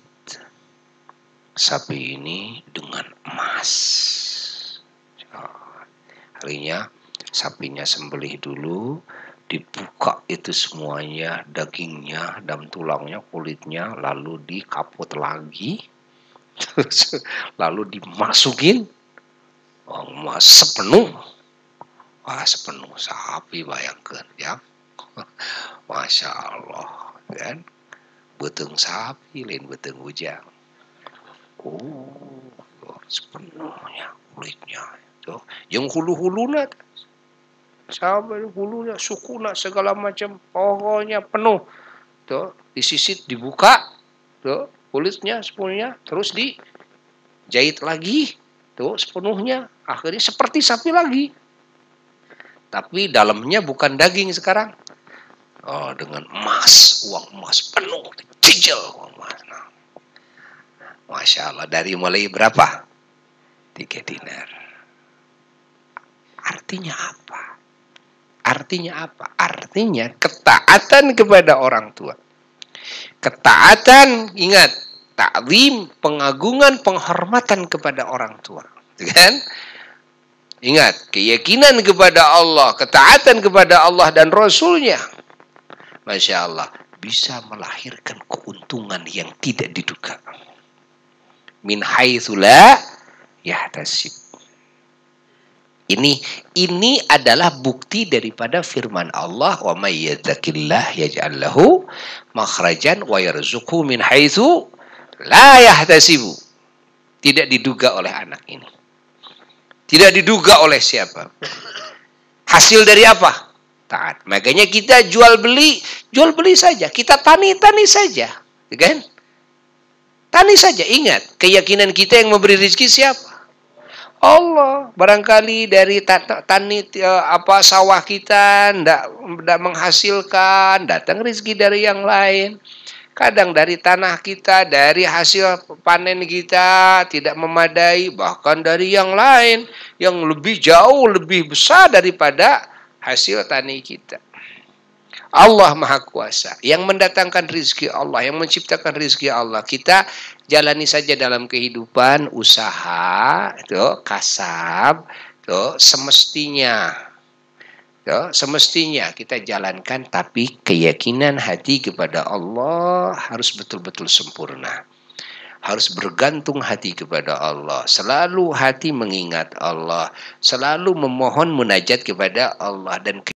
sapi ini dengan emas. Harinya sapinya sembelih dulu, dibuka itu semuanya, dagingnya dan tulangnya, kulitnya, lalu dikaput lagi, terus lalu dimasukin emas sepenuh. Wah, sepenuh sapi, bayangkan ya. Masya Allah, kan? Betung sapi lain betung ujang. Oh, sepenuhnya kulitnya. Tuh, yang hulu-huluna, sampai hulunya, sukuna, segala macam, pokoknya penuh. Tuh, disisit, dibuka, tuh, kulitnya sepenuhnya, terus dijahit lagi, tuh, sepenuhnya. Akhirnya seperti sapi lagi. Tapi dalamnya bukan daging sekarang. Oh, dengan emas, uang emas penuh, dicicil uang emas. Nah, Masya Allah, dari mulai berapa? 3 dinar. Artinya apa? Artinya apa? Artinya ketaatan kepada orang tua. Ketaatan, ingat, ta'zim, pengagungan, penghormatan kepada orang tua. Kan? Ingat, keyakinan kepada Allah, ketaatan kepada Allah dan Rasulnya. Masya Allah, bisa melahirkan keuntungan yang tidak diduga. Min haitsu la yahtasib. Ini adalah bukti daripada firman Allah, wa may yattaqillah yaj'al lahu makhrajan wa yarzuqhu min haitsu la yahtasibu. Tidak diduga oleh anak ini. Tidak diduga oleh siapa. Hasil dari apa? Taat. Makanya kita jual beli saja. Kita tani saja. Kan? Tani saja. Ingat, keyakinan kita yang memberi rezeki siapa? Allah. Barangkali dari tani sawah kita tidak menghasilkan, datang rezeki dari yang lain. Kadang dari tanah kita, dari hasil panen kita tidak memadai, bahkan dari yang lain yang lebih jauh, lebih besar daripada hasil tani kita. Allah Maha Kuasa, yang mendatangkan rezeki Allah, yang menciptakan rezeki Allah. Kita jalani saja dalam kehidupan, usaha, kasab, semestinya. Semestinya kita jalankan, tapi keyakinan hati kepada Allah harus betul-betul sempurna. Harus bergantung hati kepada Allah. Selalu hati mengingat Allah. Selalu memohon munajat kepada Allah. Dan